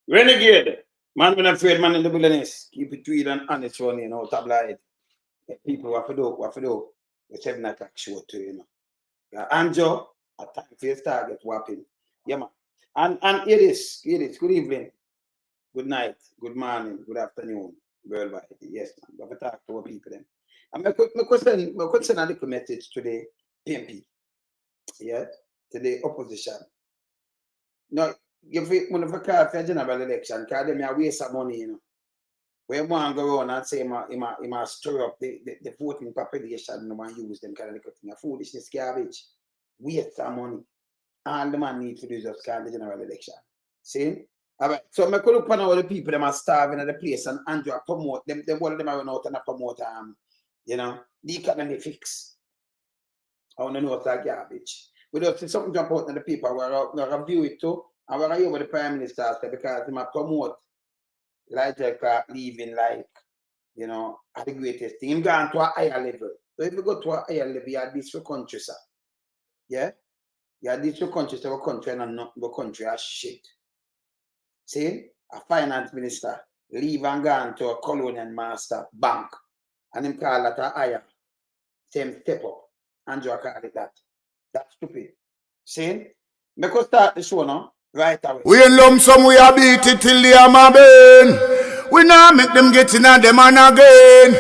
Renegade. Man, when I'm afraid, man in the wilderness. Keep it real and honest one, you know, tabloid. People what for do. The 7 o'clock show too, you know. Yeah, Anjo, at time for your target whopping. Yeah, man. And it is. Good evening, good night, good morning, good afternoon, worldwide. Yes, man. We have to talk to our people then. And my question a little message today, PMP. Yeah, to the opposition. No, if we want to call for a general election, because they may waste some money, you know. When one go around and say he must stir up the voting population, no one use them kind of thing. A foolishness garbage. Waste some money. All the man need to do is just call the general election. See? All right. So I could look on all the people that are starving at the place and Andrew promote them, all of them are run out and promote you know, the economy fix. I want to know what's that garbage. We don't see something jump out in the paper where we review it too, and we're here with the Prime Minister because he might promote like leaving like, you know, at the greatest thing. Him gone to a higher level. So if you go to a higher level, you have this for country, sir. Yeah? You have this for country, so our country and not the country as shit. See? A finance minister leave and gone to a colonial master bank. And him call that a higher. Same step up. Andrew call it that. That's stupid. See? Make us start the show now. Right away. We in lump sum, we a beat it till the hammer burn. We now make them get in a them and again.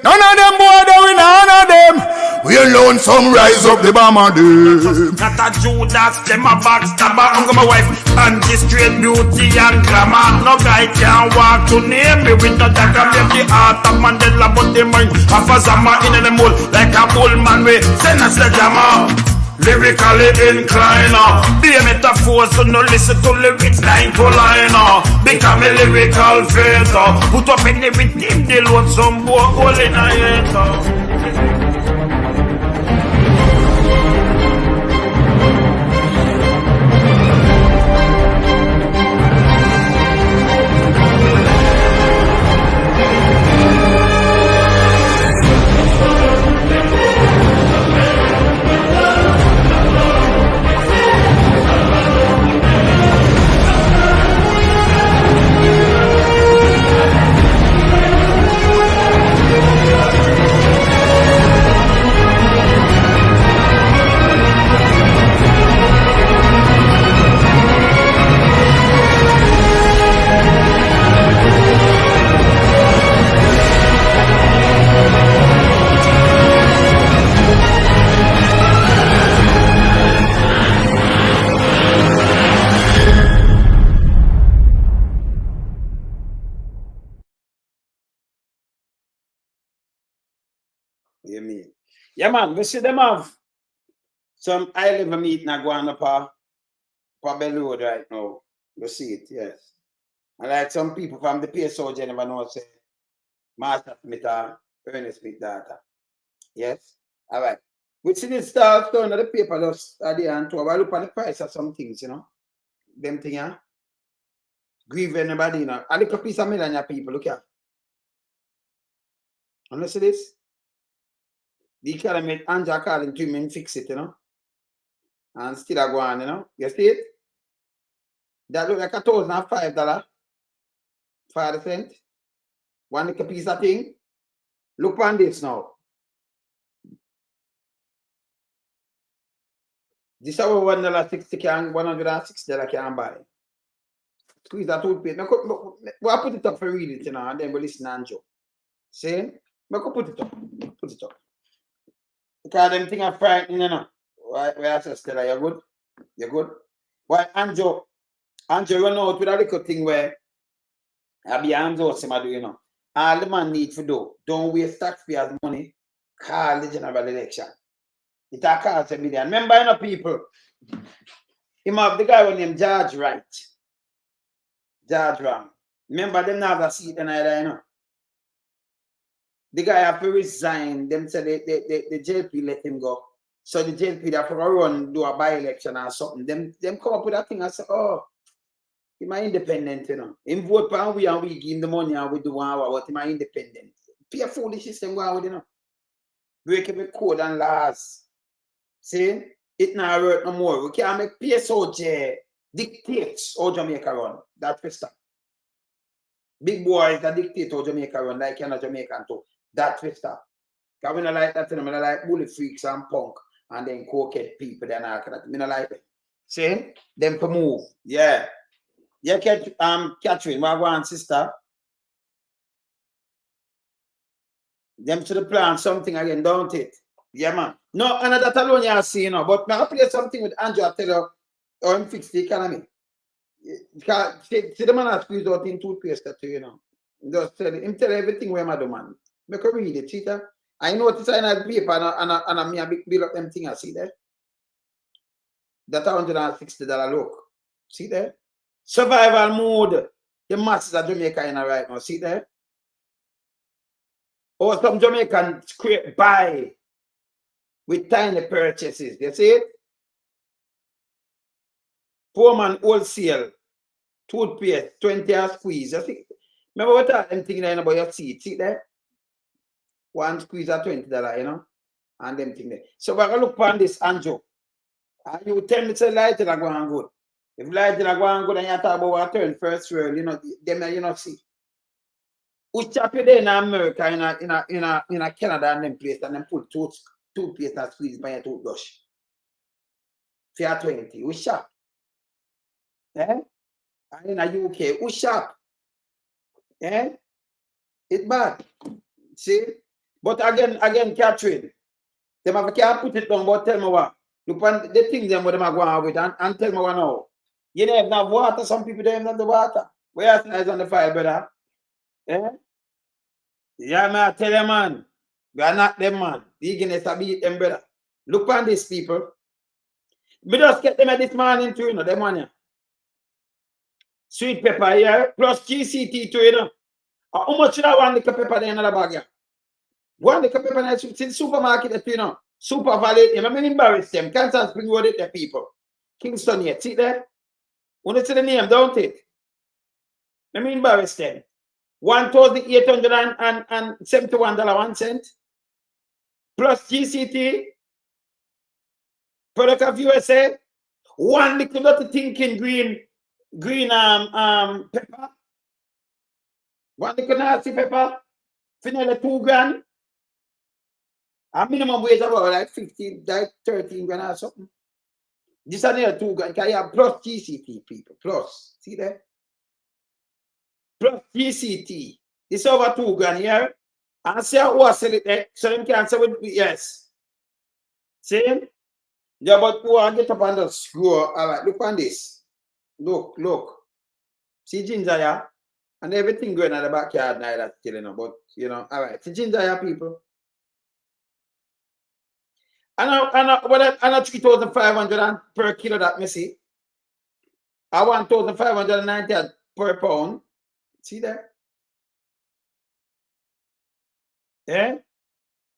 None of them boy, we none of them. We alone some rise up the bomber them. Not a Judas, them a backstabber. I'm my wife and this straight beauty and glamour. No guy can walk to name me with no dagger. Make the heart of Mandela, but the mind of a Zama in the mold like a bull man. We send us the glamour. Lyrically inclined, be a metaphor, so no listen to lyrics line to line. Become a lyrical fader. Put up in everything, they load some boy all in a head. You mean? Yeah, man, we see them have some high level meeting going up for Bell Road right now. We see it, yes. And like some people from the PSO never know say Master Smith or Ernest Smith daughter. Yes? All right. We see this stuff turn of the paper just at the end to look at the price of some things, you know. Them thing, yeah. Grieve anybody, you know. A little piece of million people, look here. And you see this? The economy, Andrew calling to me and fix it, you know. And still I go on, you know. You see it? That look like $1,005. 5 cents. One little piece of thing. Look on this now. This is our $1.60 can $160 can buy. Squeeze that toothpaste. We'll put it up for read it, you know, and then we'll listen to Andrew. See? We'll put it up. Put it up. Because them things are frightening, you know. Why I say, Stella, you're good? You're good? Why, Andrew run out with a little thing where I be hands out, you know. All the man need to do, don't waste taxpayers' money, call the general election. It a cost $1 million. Remember, you know, people, him have the guy named George Wright. George Wrong. Remember, them not have a seat in either, you know. The guy have to resign. Them said the JLP let him go. So the JLP have to run, do a by-election or something. Them come up with that thing and say, oh, he's independent, you know. Him vote for we and we give him the money and we do one hour, but he's independent. Pay a foolish system go with, you know. Break every code and laws. See? It not work no more. We can't make PSOJ dictates how Jamaica run. That's the stop. Big boy is a dictator Jamaica run like you're not Jamaican too. That's what stop. Because we don't like that thing. We don't like bully freaks and punk and then cokehead people and all that. We don't like it. See? Them to move. Yeah. Yeah, Catherine, my one sister. Them to the plan something again, don't it? Yeah, man. No, and that alone you see, you know. But now I play something with Andrew, I tell you, or him fix the economy. Because see the man has squeezed out in toothpaste that you know. Just tell him everything where I do, man. Make a read it, cheater. I notice I have paper and me a big build up them thing I see there. That $160 look. See there? Survival mode. The masses of Jamaica in right now. See there? Or some Jamaicans buy with tiny purchases. You see it? Poor man wholesale. Toothpaste, 20 a squeeze. You see? Remember what I'm thinking about your seat? See there? One squeeze at $20, you know? And them thing there. So we're going to look on this, Andrew. And you tell me say light is going good. If light is going good and you talk about what turn first world, you know, them you know see. We chop you there in America, in a Canada and them place, and then put toothpaste and squeeze by your toothbrush. For 20. We shop. Eh? And in the UK, we shop. Eh? It's bad. See? But again, Catherine, them can't put it down, but tell me what. Look on the things them what them are going on with and tell me what now. You don't have no water, some people don't have the water. Where is on the file, brother? Eh? Yeah, man, tell them, man. We are not them, man. The Guinness are beat them, brother. Look on these people. We just get them at this morning too, you know, them one here. Sweet pepper here, plus GCT too, you know. How much should I want the pepper in another bag here? One the pepper in the supermarket, you know. Super Valley, you know, I embarrass them. Kansas Spring Road, the people. Kingston here, see there? Want to see the name, don't it? Let me embarrass them. $1,871.01 plus GCT, product of USA, one little lot thinking green pepper, one little nasty pepper, finally $2 grand. A minimum wage about like 15, like 13 grand or something. This is near $2 grand. Can you have plus GCT people? Plus. See there? Plus GCT. It's over $2 grand here. And see how I sell it there. So them can say with yes. See? Yeah, but who I get up on the screw. Alright, look on this. Look. See ginger here? And everything going in the backyard now that's killing them. But you know, alright. See ginger here, people. And I 3,500 per kilo that me see. I 1,590 per pound. See there? Yeah?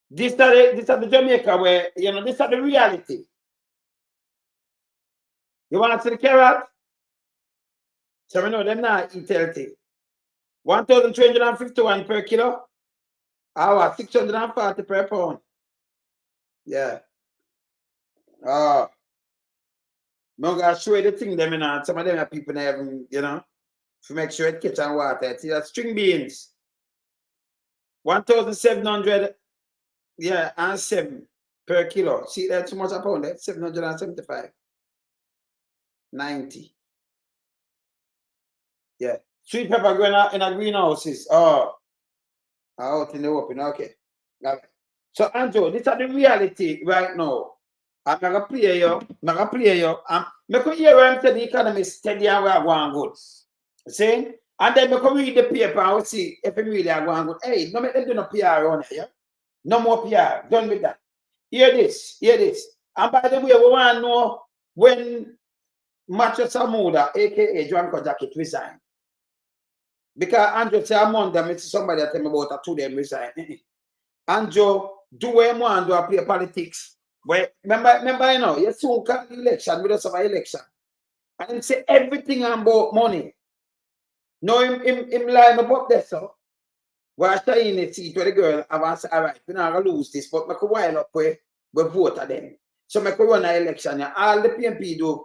This is the Jamaica where, you know, this is the reality. You want to see the carrot? So we know them not eat healthy. 1,351 per kilo. Our 640 per pound. Yeah. I'm going to show you the thing them in. Some of them are people that have, you know, to make sure it catch on water. See that string beans. 1,700, yeah, and 7 per kilo. See that too much a pound there? 775. 90. Yeah. Sweet pepper growing out in a greenhouses. Out in the open. Okay. So Andrew, this is the reality right now. I'm gonna play you. Make you hear where I'm telling the economy steady and we're going good. See? And then we can read the paper and we'll see if it really are going good. Hey, no make them do no PR around here. No more PR. Done with that. Hear this. And by the way, we want to know when Macho Samuda, aka Joanco Jacket, resigned. Because Andrew said I'm on them, it's somebody that tell me about two them resign. Andrew, do what you want to play politics. But remember, you know, you soon come the election, we just have an election. And him say everything about money. No, him line up there, so. Where I say in the seat where the girl, I want to say, all right, we're not going to lose this, but make a while up where we vote at them. So make a run an election. All the PMP do,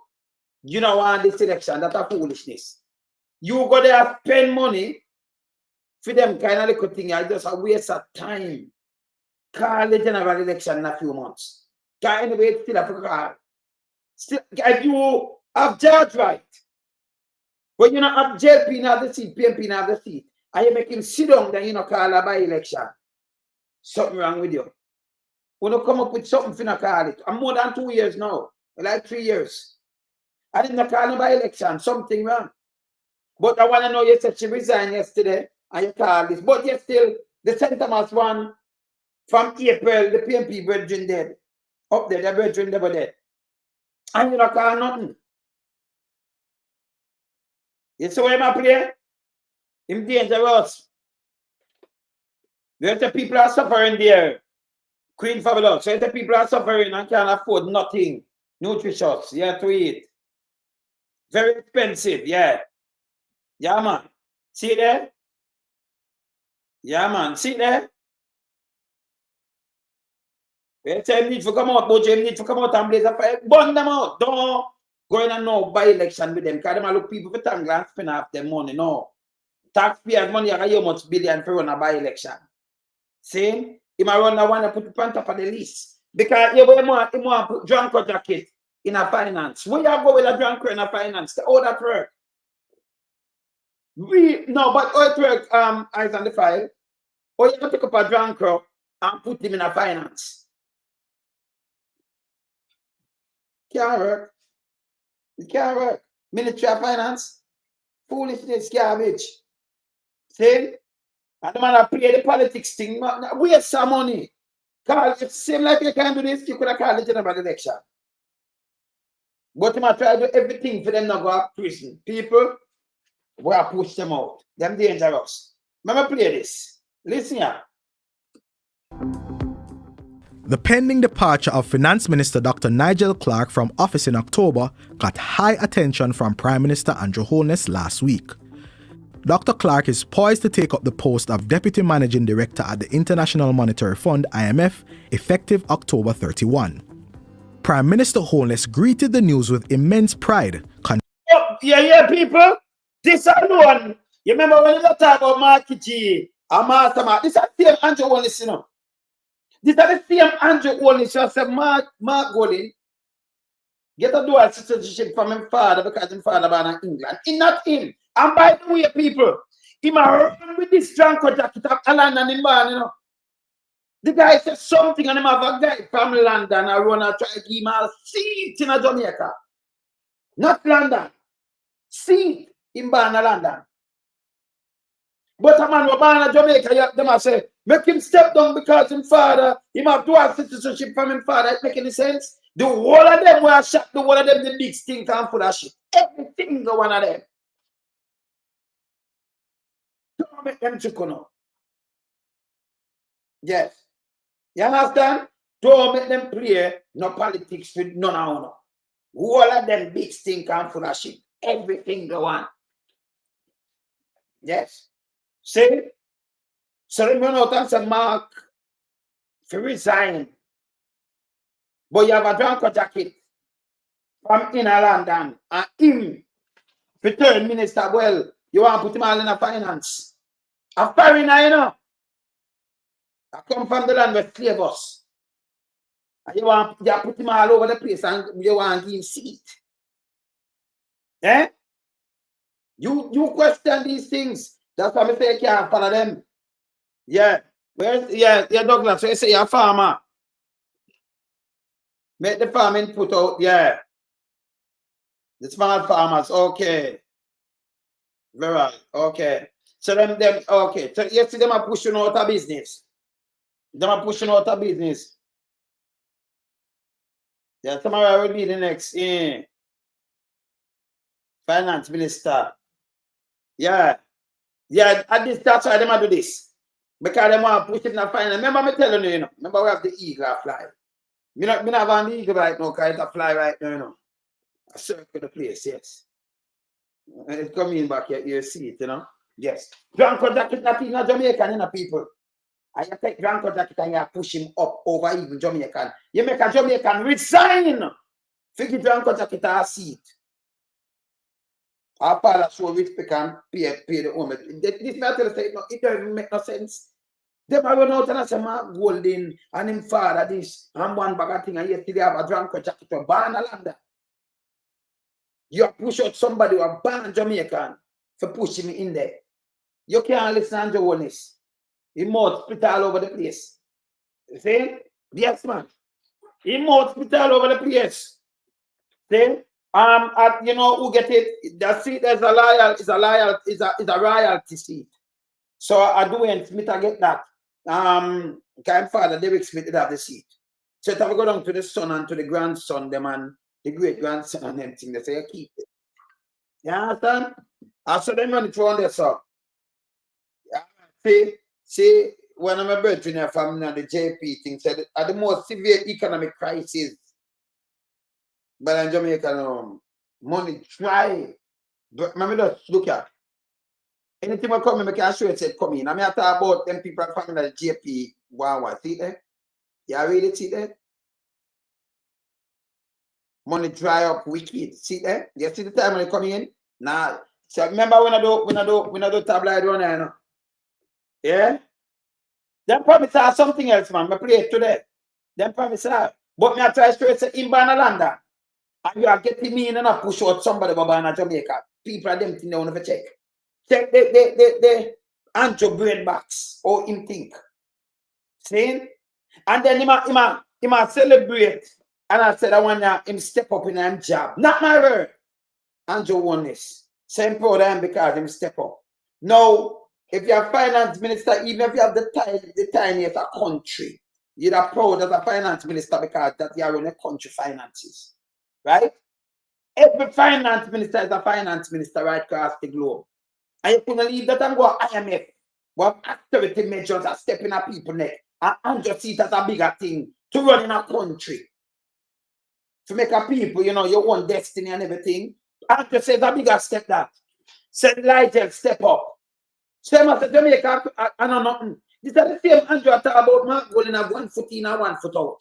you know, want this election, that's a foolishness. You go there spend money For them kind of little thing, I just a waste of time. Call the general election in a few months. Because anyway, it's still a call. Still, if you have judge right, but you not have JLP not the seat, PMP not the seat, and you make him sit down, then you know call a by-election. Something wrong with you. We don't come up with something for not call it. I'm more than 2 years now, like 3 years. I didn't call no by-election, something wrong. But I want to know, you said she resigned yesterday, and you call this. But yet still, the St. Thomas one, from April, the PMP brethren dead. Up there, the brethren never dead. And you don't call nothing. You see where I play? Him dangerous. The people are suffering there. Queen Fabulous. So the people are suffering and can't afford nothing. Nutritious. You have to eat. Very expensive, yeah. Yeah, man. See there? Yeah, man. See there? They say him need to come out, but him need to come out and blaze a fire. Burn them out. Don't go in and no by-election with them. Because them look people for tangle and spend half their money. No. Taxpayers' money are how much billion for run a by-election. See? He might run the one and put it on top of the list. Because he want to put Drunko jacket in a finance. When you go with a Drunko in a finance, how that work? No, but how it work, eyes on the file, or you have to take up a Drunko and put him in a finance. Can't work. It can't work. Ministry of Finance, foolishness, garbage. See? And the man play the politics thing, waste some money. Because it seems like you can do this, you could have called the general election. But you must try to do everything for them not go to prison. People, we have push them out. Them dangerous. Let me play this. Listen here. The pending departure of Finance Minister Dr. Nigel Clark from office in October got high attention from Prime Minister Andrew Holness last week. Dr. Clark is poised to take up the post of Deputy Managing Director at the International Monetary Fund, IMF, effective October 31. Prime Minister Holness greeted the news with immense pride. Yeah, people. This alone. You remember when you talk about marketing and mastermind? This is the same Andrew Holness, you know. This is the same Andrew Holness. You say Mark Golden get a dual citizenship from his father because his father born in England. It's not him. And by the way, people, he might run with this Drunko jacket of London in Barn, you know. The guy said something and him have a guy from London and run and try to give him a seat in Jamaica. Not London. Seat in Barn, London. But a man who born in Jamaica, they must say, make him step down because his father, he have dual citizenship from his father. It make any sense? The whole of them were shot, the whole of them, the big stink and full of shit. Everything, the one of them. Don't make them chicken up. Yes. You understand? Don't make them play no politics with none of them. All of them big stink and full of shit. Everything go on. Yes. See? So they run out and say, Mark, if you resign, but you have a Drunko jacket from inner London, and him, if you turn minister, well, you want to put him all in a finance. A foreigner, you know. I come from the land where slave us. And you want to put him all over the place and you want to give him seat. Eh? You question these things. That's why I say you can't follow them. Yeah. Yeah, Douglas, so you say you're a farmer. Make the farming put out, yeah. The small farmers, okay. Very right, okay. So them, okay. So you see them are pushing out of business. Them are pushing out of business. Yeah, tomorrow will be the next finance minister. Yeah. Yeah, at this, that's why they do this. Because they want to push it in the finance. Remember me telling you, you know. Remember we have the eagle fly. Me not have an eagle right now, because it's a fly right now, you know. I circle the place, yes. And it come in back, you see it, you know. Yes. Drunko jacket not in Jamaican, you know, people. And you take Drunko jacket and you push him up over even Jamaican. You make a Jamaican resign. Figure Drunko jacket a seat. Our father show respect and pay the homage. This matter say no, it doesn't make no sense. Them are run out and I say, man, Golden and him father this and one bag of thing and yesterday have a drunk jacket to ban a lander. You push out somebody who a ban Jamaican for pushing me in there. You can't listen to Jonas. He mouth spit all over the place. You see? Yes, man. He mouth spit all over the place. See? You know who get it? The seat is a royalty seat. So I do and Smith I get that. Grandfather Derek Smith did have the seat. So if I go down to the son and to the grandson, them and the great grandson and them thing, they say keep it. You understand? I saw them run it around there, so. Yeah, see, when I'm a birth in a family and the JP thing said at the most severe economic crisis. But in Jamaica, money dry. But let me just look at. Anything will come, I can show it said come in. I mean, I talk about them people from the JP Wawa. See there? You really see there? Money dry up wicked. See there? You see the time when they come in? Nah. So remember when I do tabloid one, you know? Yeah? Them promise are something else, man. I play it today. Them promise are. But me I try straight say in Banalanda. And you are getting me in and I push out somebody in Jamaica. People are them thing they want to check. Check the Andrew brain box or him think. See? And then he might celebrate. And I said I want him step up in him job. Not my word. Andrew won this. Same proud of him because him step up. Now, if you're a finance minister, even if you have the tiniest country, you're proud as a finance minister because that you are running country finances. Right? Every finance minister is a finance minister right across the globe. And you couldn't leave that and go IMF. What austerity measures are stepping at people's neck. And just see it as a bigger thing to run in a country. To make a people, you know, your own destiny and everything. And just say it's a bigger step that. Said Nigel step up. Same as the Jamaica, I know nothing. This is the same Andrew talk about Mark Golden have 1 foot in and 1 foot out.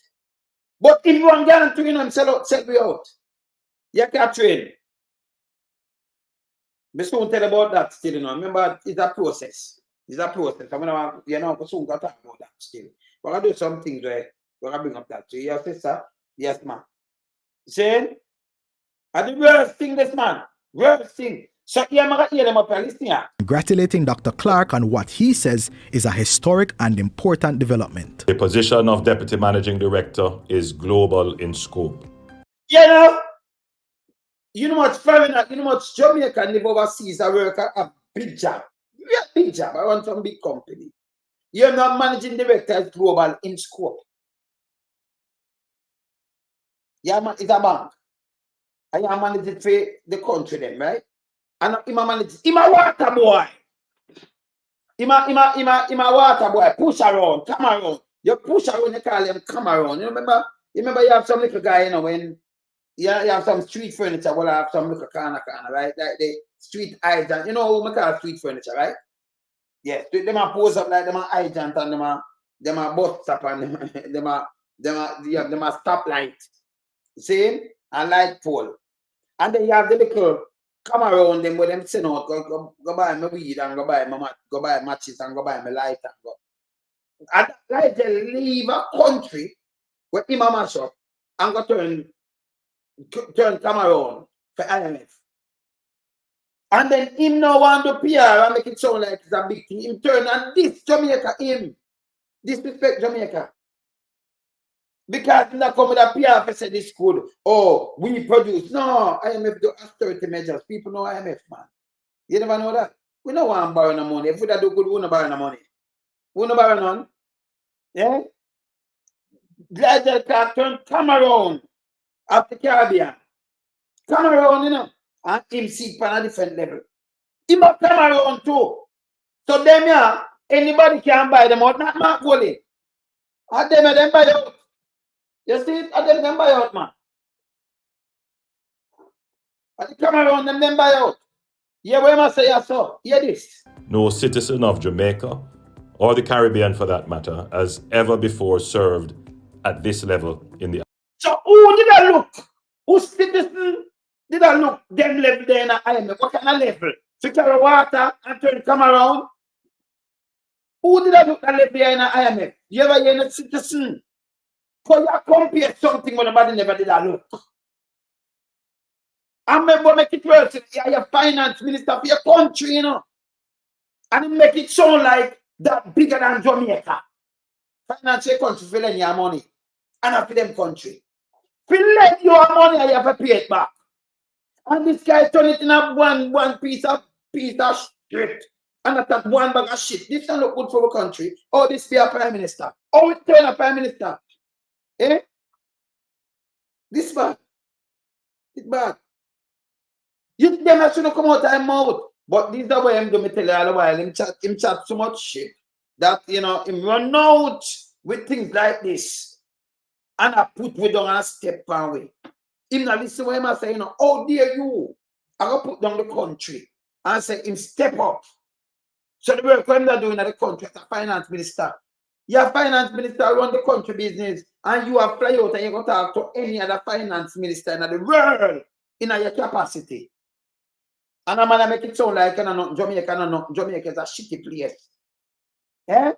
But if you want guarantee to him, sell me out. You can't train. I soon tell about that still, you know. Remember, it's a process. It's a process. I'm gonna, you know, I soon got to talk about that still. We're gonna do some things where we're gonna bring up that. So yes, sister? Yes, man. Saying? And the worst thing, this man. Worst thing. So yeah, I'm gonna hear them up and listen here. Congratulating Dr. Clark on what he says is a historic and important development. The position of Deputy Managing Director is global in scope. You know what's foreign, you know what's Jamaica live overseas, I work a big job. Yeah, big job. I want some big company. You're not managing director is global in scope. Yeah, man, it's a bank. And you manage it for the country then, right? And he manage him a water boy. Him a water boy. Push around, come around. You push around, you call him come around. You remember you have some little guy, you know, when you have some street furniture, well, I have some little corner, right? Like the street agent. You know who I call street furniture, right? Yes, them a pose up like them a agent and them a bus stop and them a stoplight. See? And light pole. And then you have the little come around them with them send out, go buy my weed and go buy matches and go buy my light and go. And like they leave a country where him a mash up and go turn come around for IMF. And then him now want to PR and make it sound like it's a big thing. Him turn and this Jamaica him. Disrespect Jamaica. Because in that come with a PR say this good. Oh, we produce. No, IMF do austerity measures. People know IMF, man. You never know that. We don't want to borrow no money. If we do good, we don't borrow no money. We don't borrow none. Yeah? Glad that turn come around of the Caribbean. Come around, you know. And him sit on a different level. He must come around too. So them yeah, anybody can buy them out, not Mark Golden. And them buy out. You see it? And them buy out, man. And they come around them buy out. Yeah, we must say so. Hear this. No citizen of Jamaica, or the Caribbean for that matter, has ever before served at this level in the... So who did I look? Who citizen Did I look them level there in the IMF? What kind of level? To carry water and turn come around? Who did I look that level there in the IMF? You ever hear a citizen? For you compare something when nobody never did that look. I remember make it worse. You're a finance minister for your country, you know. And it make it sound like that bigger than Jamaica. Finance your country for lend your money. And not for them country. For lend your money and you have to pay it back. And this guy turn it in a one piece of shit. And that one bag of shit. This don't look good for the country. Oh, this be a prime minister. Oh, it turn a prime minister. Eh? This bad. It's bad. You them shouldn't come out of his mouth. But this is the way I'm going to tell you all the while. Him chat so much shit that, you know, him run out with things like this. And I put we down and step away. Him not listen what him say, you know, how dare you? I go put down the country and say him step up. So the work him that doing at the country as a finance minister. You're a finance minister run the country business and you are fly out and you go talk to any other finance minister in the world in your capacity. And I'm gonna make it sound like Jamaica is a shitty place. Eh?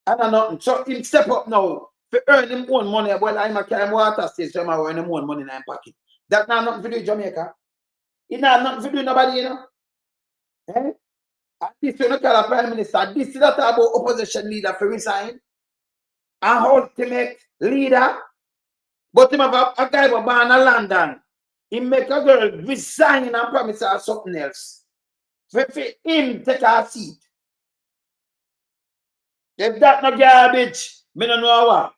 And I'm not so him step up now for earn him own money. Well, I'm a carry water station, so I'm earn him own money in his pocket. That's not nothing to do with Jamaica. It's not nothing to do with nobody, you know. Eh? And this you know call a prime minister. This is not about opposition leader for resign. An ultimate leader. But him have a guy born in London. He make a girl resign and promise her something else. For him take her seat. If that no garbage, me no know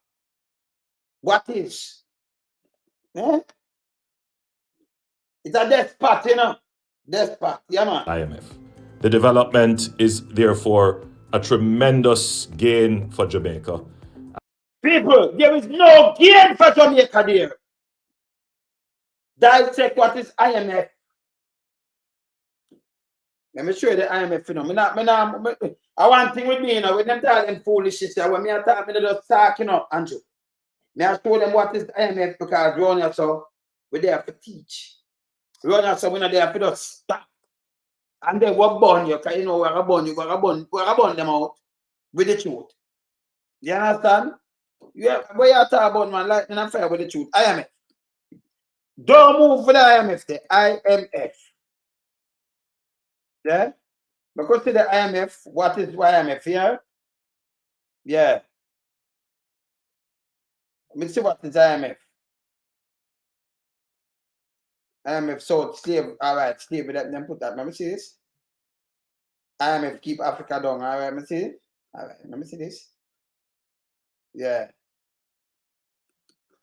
what is. Eh? It's a death spot, you know. Death spot, yeah man. IMF. The development is therefore a tremendous gain for Jamaica. People, there is no gain for Jamaica there. Dissect what is IMF. Let me show you the IMF, you know. I want thing with me, you know, when them talk them foolishness, when me talk, me just talk, you know, Andrew. Me I show them what is IMF because we only so we there to teach. We only so we not there to just stop. And then what burn you, because you know we're gonna burn them out with the truth. You understand? Yeah, but you talk about man like and fair with the truth. IMF. Don't move for the IMF, the IMF. Yeah? Because to the IMF, what is IMF here? Yeah. Let me see what is IMF. IMF, so slave, all right, slave, let them put that. Let me see this. IMF keep Africa down. All right, let me see it. All right, let me see this. Yeah.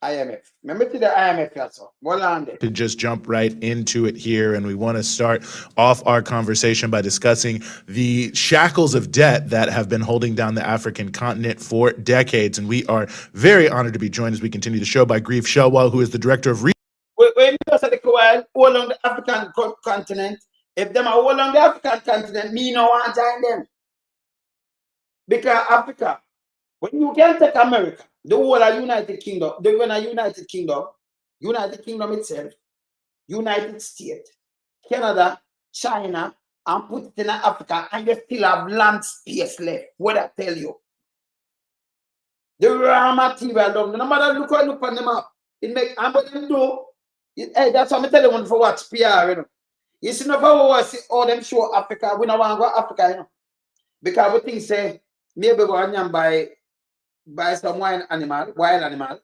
IMF. Remember to the IMF, that's all. Hold on there. To just jump right into it here, and we want to start off our conversation by discussing the shackles of debt that have been holding down the African continent for decades. And we are very honored to be joined as we continue the show by Grief Shelwell, who is the director of When you say the Kuwait, all along the African continent, if them are all along the African continent, me no want to join them. Because Africa, when you can take America, the whole of United Kingdom, United Kingdom itself, United States, Canada, China, and put it in Africa, and you still have land space left. What I tell you. The raw material, no matter look on them up. It make and what them do. Hey, that's what I tell you for watch PR, you know. You see, no for see all them show Africa. We don't want to go Africa, you know. Because we think say maybe go and buy some wild animal,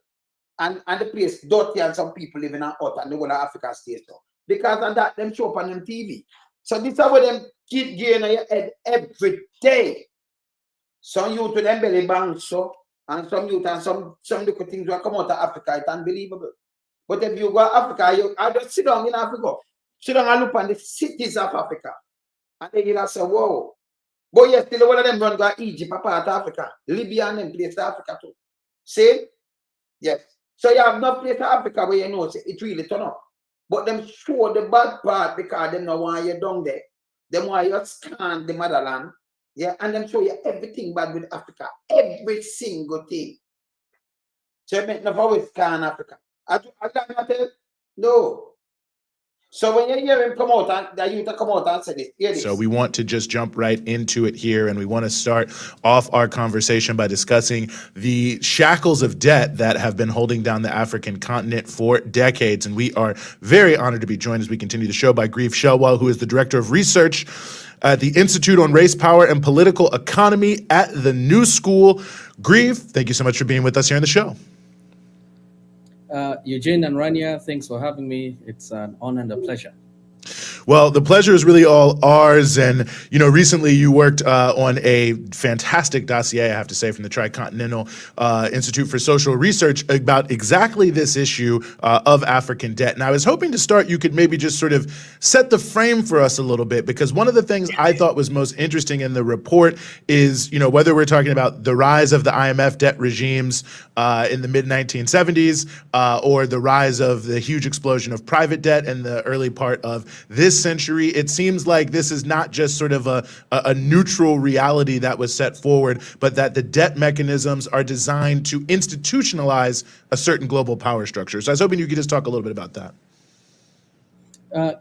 and the place dirty and some people live in a hut and the whole of Africa stays so. Because of that, them show up on them TV. So this is what them keep getting on your head every day. Some youth with them belly bounce so, and some youth and some little things will come out of Africa. It's unbelievable. But if you go to Africa, I just sit down in Africa. Sit down and look on the cities of Africa. And then you say, whoa. But yes, still one of them run go to Egypt, a part of Africa. Libya and them place Africa too. See? Yes. So you have no place in Africa where you know it really turn up. But them show the bad part because they don't want you down there. They want you to scan the motherland. Yeah, and them show you everything bad with Africa. Every single thing. So you make no always scan Africa. I don't tell. No. So when you hear him come out and the youth come out and say this, hear this. So we want to just jump right into it here, and we want to start off our conversation by discussing the shackles of debt that have been holding down the African continent for decades. And we are very honored to be joined as we continue the show by Grief Shelwell, who is the Director of Research at the Institute on Race, Power, and Political Economy at the New School. Grief, thank you so much for being with us here on the show. Eugene and Rania, thanks for having me. It's an honor and a pleasure. Well, the pleasure is really all ours. And, you know, recently you worked on a fantastic dossier, I have to say, from the Tricontinental Institute for Social Research about exactly this issue of African debt. And I was hoping to start, you could maybe just sort of set the frame for us a little bit, because one of the things I thought was most interesting in the report is, you know, whether we're talking about the rise of the IMF debt regimes in the mid-1970s or the rise of the huge explosion of private debt in the early part of this century, it seems like this is not just sort of a neutral reality that was set forward, but that the debt mechanisms are designed to institutionalize a certain global power structure. So I was hoping you could just talk a little bit about that.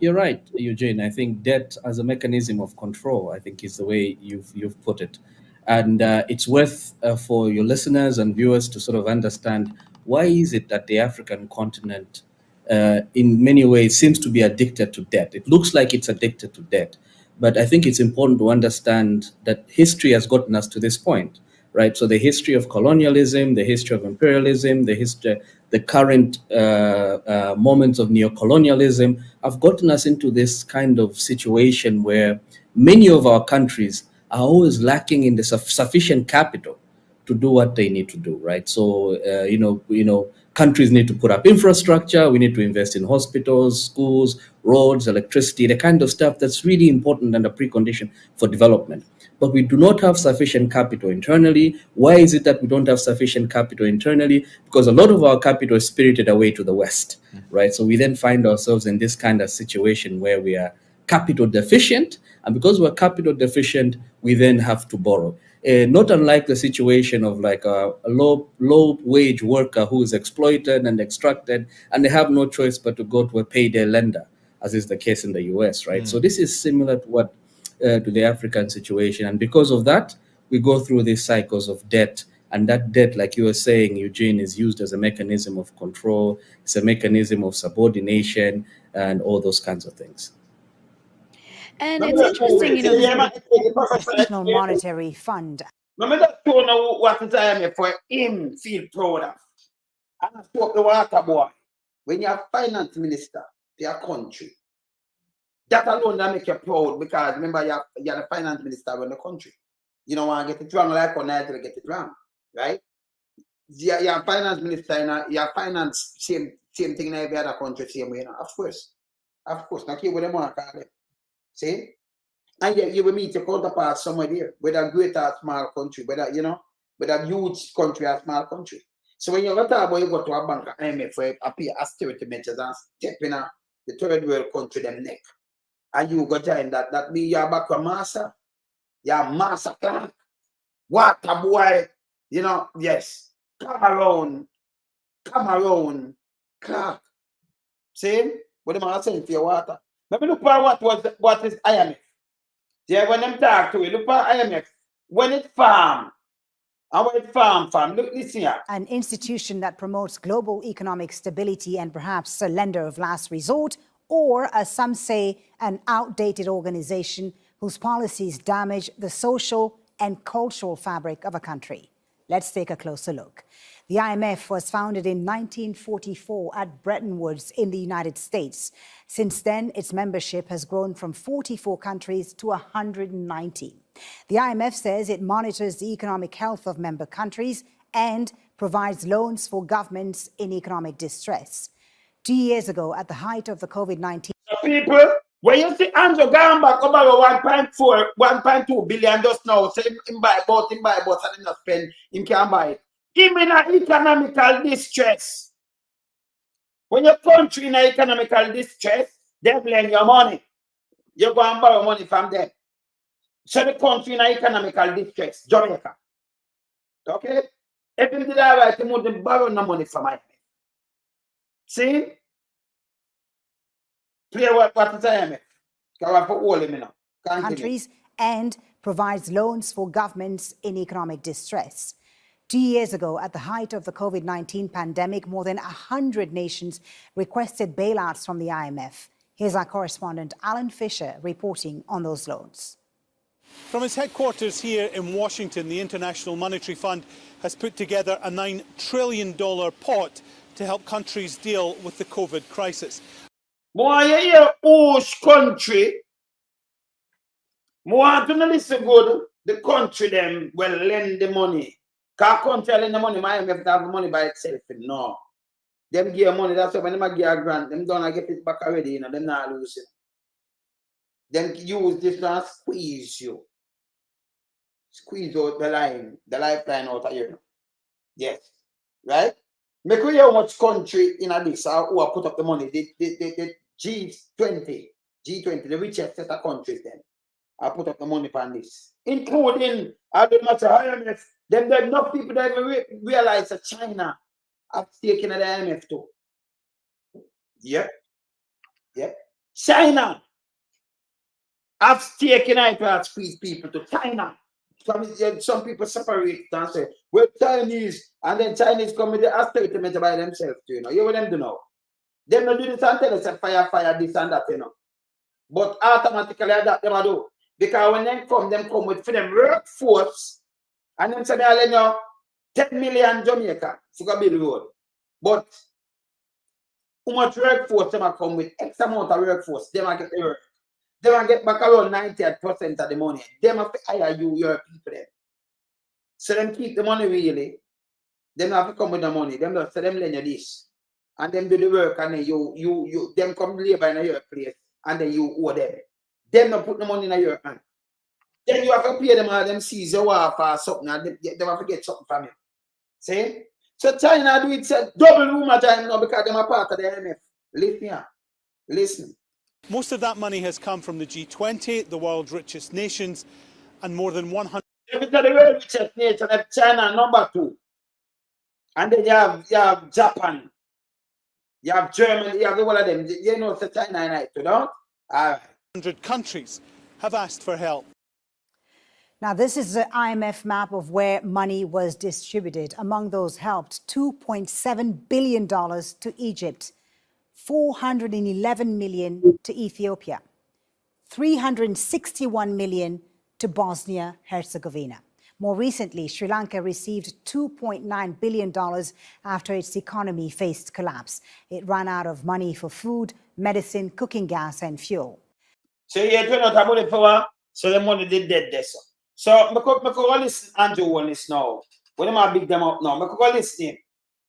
You're right, Eugene. I think debt as a mechanism of control, I think, is the way you've put it. And it's worth for your listeners and viewers to sort of understand, why is it that the African continent in many ways seems to be addicted to debt? It looks like it's addicted to debt, but I think it's important to understand that history has gotten us to this point, right? So the history of colonialism, the history of imperialism, the current moments of neocolonialism have gotten us into this kind of situation where many of our countries are always lacking in the sufficient capital to do what they need to do, right? So, countries need to put up infrastructure. We need to invest in hospitals, schools, roads, electricity, the kind of stuff that's really important and a precondition for development. But we do not have sufficient capital internally. Why is it that we don't have sufficient capital internally? Because a lot of our capital is spirited away to the West, right? So we then find ourselves in this kind of situation where we are capital deficient. And because we're capital deficient, we then have to borrow. Not unlike the situation of like a low wage worker who is exploited and extracted, and they have no choice but to go to a payday lender, as is the case in the US, right? So this is similar to to the African situation. And because of that, we go through these cycles of debt. And that debt, like you were saying, Eugene, is used as a mechanism of control. It's a mechanism of subordination and all those kinds of things. And it's interesting, you know, this International Monetary Fund. Remember that show now what is IMF for him feel proud of. And I spoke the water boy. When you're finance minister to your country, that alone that make you proud, because remember you're the finance minister of the country. You don't want to get it wrong like on to get it wrong, right? You're finance minister, your finance same thing in every other country, same way, you know? Of course. Now keep with them on call. See? And you will meet your counterparts somewhere there, whether great or small country, whether huge country or small country. So when you go to you go to a bank, IMF, for appear austerity measures and step in the third world country them neck. And you go join that means you're back to master. You're master Clark. Water boy, yes. Come around, Clark. See? What am I saying for your water? Let me look at what is IMF. Yeah, when them talk to you, look at IMF. When it farm, and when it farm, look this here. An institution that promotes global economic stability and perhaps a lender of last resort, or as some say, an outdated organization whose policies damage the social and cultural fabric of a country. Let's take a closer look. The IMF was founded in 1944 at Bretton Woods in the United States. Since then, its membership has grown from 44 countries to 190. The IMF says it monitors the economic health of member countries and provides loans for governments in economic distress. 2 years ago, at the height of the COVID-19... People, when you see Andrew going back about 1.2 billion just now, say him buy boat, and him not spend, him can't buy it. Him in an economical distress. When your country in economical distress, they lend your money. You go and borrow money from them. So the country in economical distress, Jamaica. Okay? If you did that right, you wouldn't borrow no money from IMF. See? Play what is IMF? Because I put all in now. Countries and provides loans for governments in economic distress. 2 years ago, at the height of the COVID-19 pandemic, more than 100 nations requested bailouts from the IMF. Here's our correspondent Alan Fisher reporting on those loans. From its headquarters here in Washington, the International Monetary Fund has put together a $9 trillion pot to help countries deal with the COVID crisis. More you hear which country, more to listen good, the country them will lend the money. Because country lend the money, my IMF have the money by itself. No. Them give money, that's why when they give a grant, them gonna get it back already, you know, them not lose it. Them use this to squeeze you. Squeeze out the lifeline out of you. Yes. Right? Make we hear how much country in this who have put up the money. The G20, the richest set of countries then. I put up the money on this. Including, I don't matter IMF, them there are enough people that even realize that China have taken at the IMF too. Yep. Yep. China have taken it to squeeze people to China. Some people separate and say, we're Chinese, and then Chinese come with the austerity measure by themselves, you know. You what them do now? Them not do this and tell us fire, this and that, you know. But automatically that them do. Because when them come with for them workforce, and them say they are, you know, 10 million Jamaica to go build road. But how much workforce them come with? X amount of workforce, them get the work. They will get back around 98% of the money. They have to hire your people there. So them keep the money really. Them have to come with the money. Them just say them lend you this. And them do the work and then you them come labor in your place and then you owe them. Them not put the money in your hand. Then you have to pay them all them seize your water or something and they have to get something from you. See? So China do it double room at time now because them are part of the IMF. Listen here. Listen. Most of that money has come from the G20, the world's richest nations, and more than 100. If it's the world's richest nation, have China number 2. And then you have Japan, you have Germany, you have all of them. You know, it's China and I, you know? 100 countries have asked for help. Now, this is the IMF map of where money was distributed. Among those helped, $2.7 billion to Egypt, $411 million to Ethiopia, $361 million to Bosnia-Herzegovina. More recently, Sri Lanka received $2.9 billion after its economy faced collapse. It ran out of money for food, medicine, cooking gas, and fuel. So you turn out money for so the money did dead there. So I could listen Andrew on this now. When I big them up now, I could listen.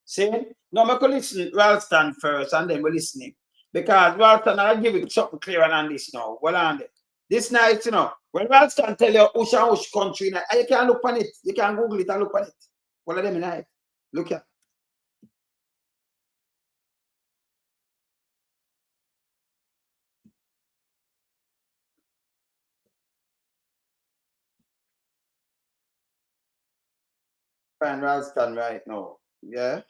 See? No, I could listen Ralston first and then we listen. Because Ralston, I'll give you something clearer than this now. Well, on this night, you know, when Ralston tell you which country, you can look on it. You can Google it and look on it. What are them in it? Look here. Find Ralston right now. Yeah.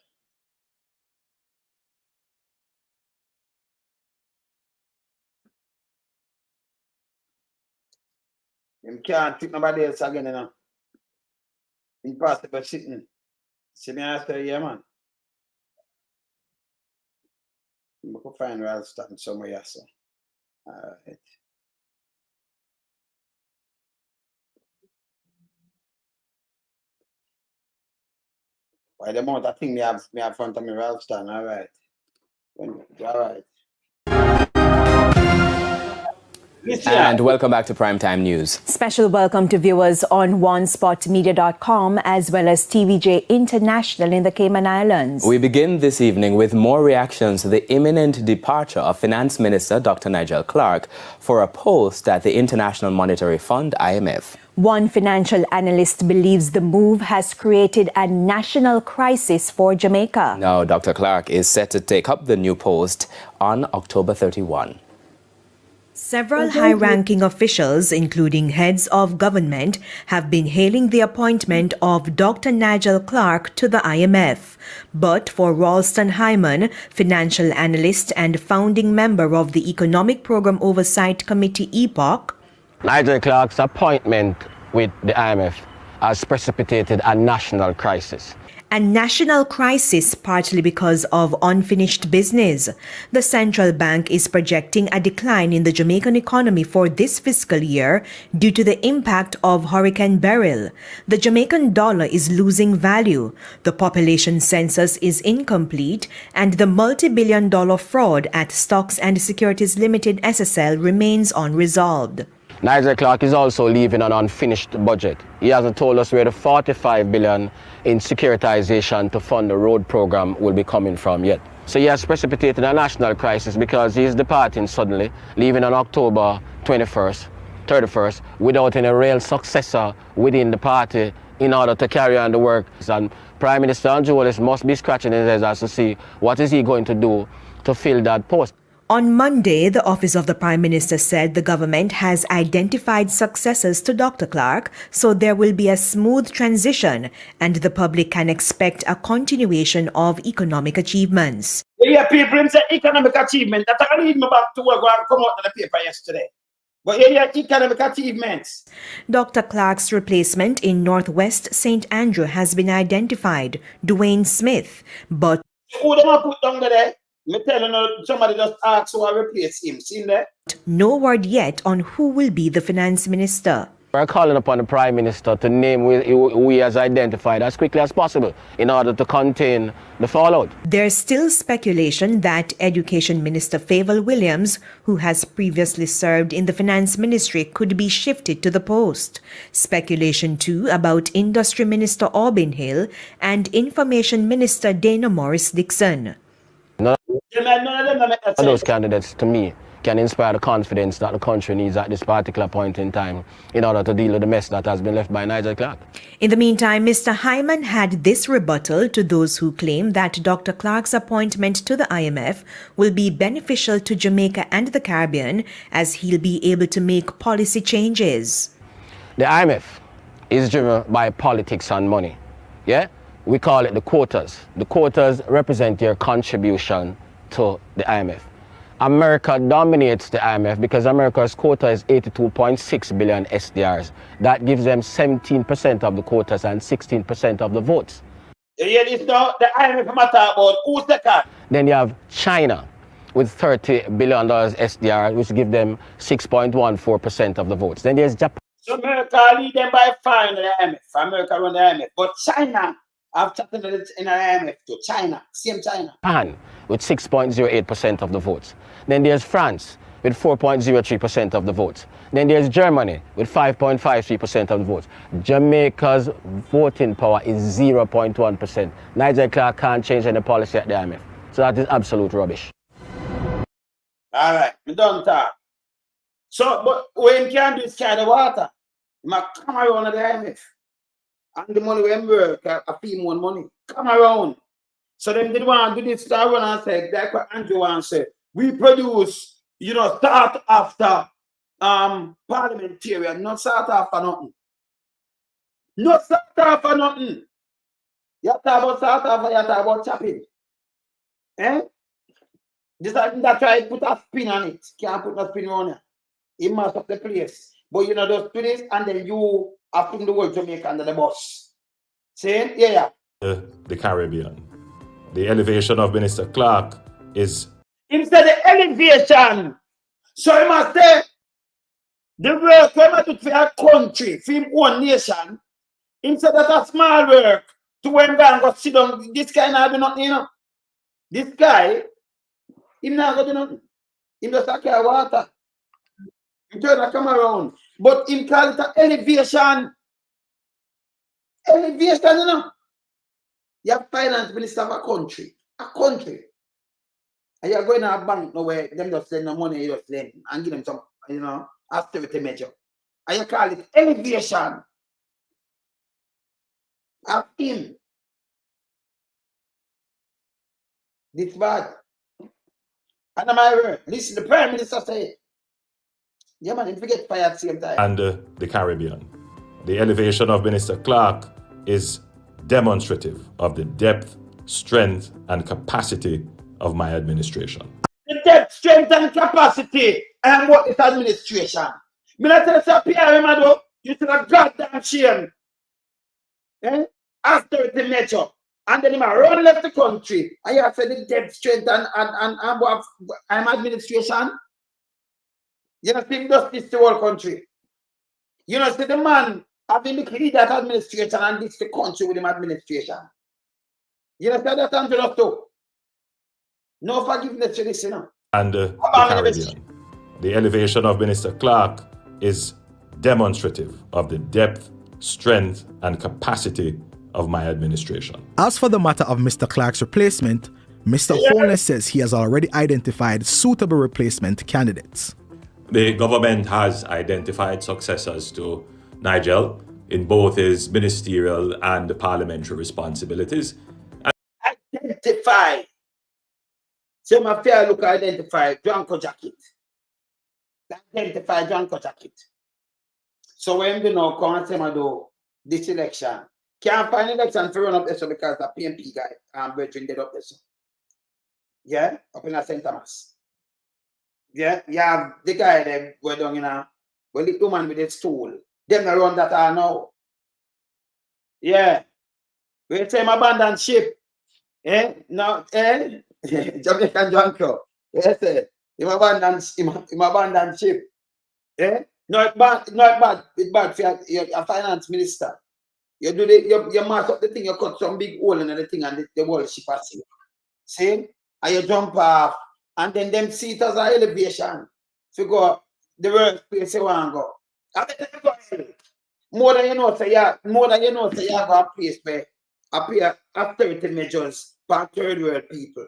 You can't treat nobody else again, you know. Impossible sitting. See me after a year, man. You can find Ralston somewhere else. All right. By the amount of thing me have front of me, Ralston, all right. All right. And welcome back to Primetime News. Special welcome to viewers on onespotmedia.com as well as TVJ International in the Cayman Islands. We begin this evening with more reactions to the imminent departure of Finance Minister Dr. Nigel Clark for a post at the International Monetary Fund, IMF. One financial analyst believes the move has created a national crisis for Jamaica. Now, Dr. Clark is set to take up the new post on October 31. Several high-ranking officials, including heads of government, have been hailing the appointment of Dr. Nigel Clark to the IMF. But for Ralston Hyman, financial analyst and founding member of the Economic Program Oversight Committee (EPOC), Nigel Clark's appointment with the IMF has precipitated a national crisis. a national crisis partly because of unfinished business. The central bank is projecting a decline in the Jamaican economy for this fiscal year due to the impact of Hurricane Beryl. The Jamaican dollar is losing value, the population census is incomplete, and the multi-billion-dollar fraud at Stocks and Securities Limited SSL remains unresolved. Nigel Clark is also leaving an unfinished budget. He hasn't told us where the 45 billion in securitization to fund the road program will be coming from yet. So he has precipitated a national crisis because he is departing suddenly, leaving on October 21st, 31st, without any real successor within the party in order to carry on the work. And Prime Minister Andrew Holness must be scratching his head as to see what is he going to do to fill that post. On Monday, the Office of the Prime Minister said the government has identified successors to Dr. Clark, so there will be a smooth transition and the public can expect a continuation of economic achievements. Yeah, people say economic achievement. That I read me back to work and come out in the paper yesterday. But yeah, economic achievements. Dr. Clark's replacement in Northwest St. Andrew has been identified, Dwayne Smith, but who them put down there? Me telling you, somebody just asked who I replace him. See there? no word yet on who will be the finance minister. We're calling upon the Prime Minister to name who he has identified as quickly as possible in order to contain the fallout. There's still speculation that Education Minister Favour Williams, who has previously served in the Finance Ministry, could be shifted to the post. Speculation too about Industry Minister Aubin Hill and Information Minister Dana Morris-Dixon. None of those candidates, to me, can inspire the confidence that the country needs at this particular point in time in order to deal with the mess that has been left by Nigel Clark. In the meantime, Mr. Hyman had this rebuttal to those who claim that Dr. Clark's appointment to the IMF will be beneficial to Jamaica and the Caribbean as he'll be able to make policy changes. The IMF is driven by politics and money. Yeah? We call it the quotas. The quotas represent your contribution to the IMF. America dominates the IMF because America's quota is 82.6 billion SDRs. That gives them 17% of the quotas and 16% of the votes. You hear this now? The IMF matter about who's the cat? Then you have China with $30 billion SDR, which give them 6.14% of the votes. Then there's Japan. So America lead them by far in the IMF. America run the IMF. But China, I've chatted in the IMF to China, same China. Japan with 6.08% of the votes. Then there's France with 4.03% of the votes. Then there's Germany with 5.53% of the votes. Jamaica's voting power is 0.1%. Nigel Clark can't change any policy at the IMF. So that is absolute rubbish. All right, we don't talk. So, but when can do this kind of water, you might come around at the IMF. And the money when work, I feel more money. Come around. So then they want to do this, I want to say, that's what Andrew wants to say. We produce, start after parliamentarian, not start after nothing. Not start after nothing. You talk about start after, you talk about chopping. Eh? That try to put a spin on it. Can't put a spin on it. It must up the place. But just do this and then you have to the world Jamaica under the bus. See? Yeah. The Caribbean. The elevation of Minister Clark is instead of elevation. So he must say the work we must do for a country, for his own nation, instead of a small work to when go and go sit down. This guy not do nothing, This guy, he not go do nothing. He just a carry water. He turn to come around. But he call it an elevation. Elevation, You have finance minister of a country. And you're going to a bank nowhere, them just lend the money, you just lend and give them some, austerity measure. And you call it elevation of him. This bad. And my word, listen, the Prime Minister said, Yeah, man, if you get fired at the same time. and the Caribbean. The elevation of Minister Clark is demonstrative of the depth, strength, and capacity of my administration. The depth, strength, and capacity and what this administration. Me not tell you, Pierre, man, though, you should have goddamn shame. Eh? Austerity measure. And then he run left the country. And you have said the depth, strength, and what administration. You know, think this the whole country. You know, see the man having the lead that administration and this the country with him administration. You know, say that Angelo too. No forgiveness to this, you know. And the Caribbean. The elevation of Minister Clark is demonstrative of the depth, strength, and capacity of my administration. As for the matter of Mr. Clark's replacement, Mr. Holness says he has already identified suitable replacement candidates. The government has identified successors to Nigel in both his ministerial and parliamentary responsibilities. Identify. So my fair look identify Janko jacket. Identify Janko jacket. So when you know come and say do this election, can't find election to run up there so because the PMP guy and Bertrand did up there. So. Yeah, up in St. Thomas. Yeah, the guy them were down, you know, well the woman with the stool. Them around that I know. Yeah. We say him abandoned ship. Eh? No, eh? Jamaican Janko. Yes, eh? Him abandoned ship. Eh? No, it's bad. It's bad for your finance minister. You do you mash up the thing, you cut some big hole in the thing and the whole ship has sink. See? And you jump off. And then them see it as an elevation. So go the worst place you want to go. I bet you go more than you know, say you have a place where appear austerity measures for third world people.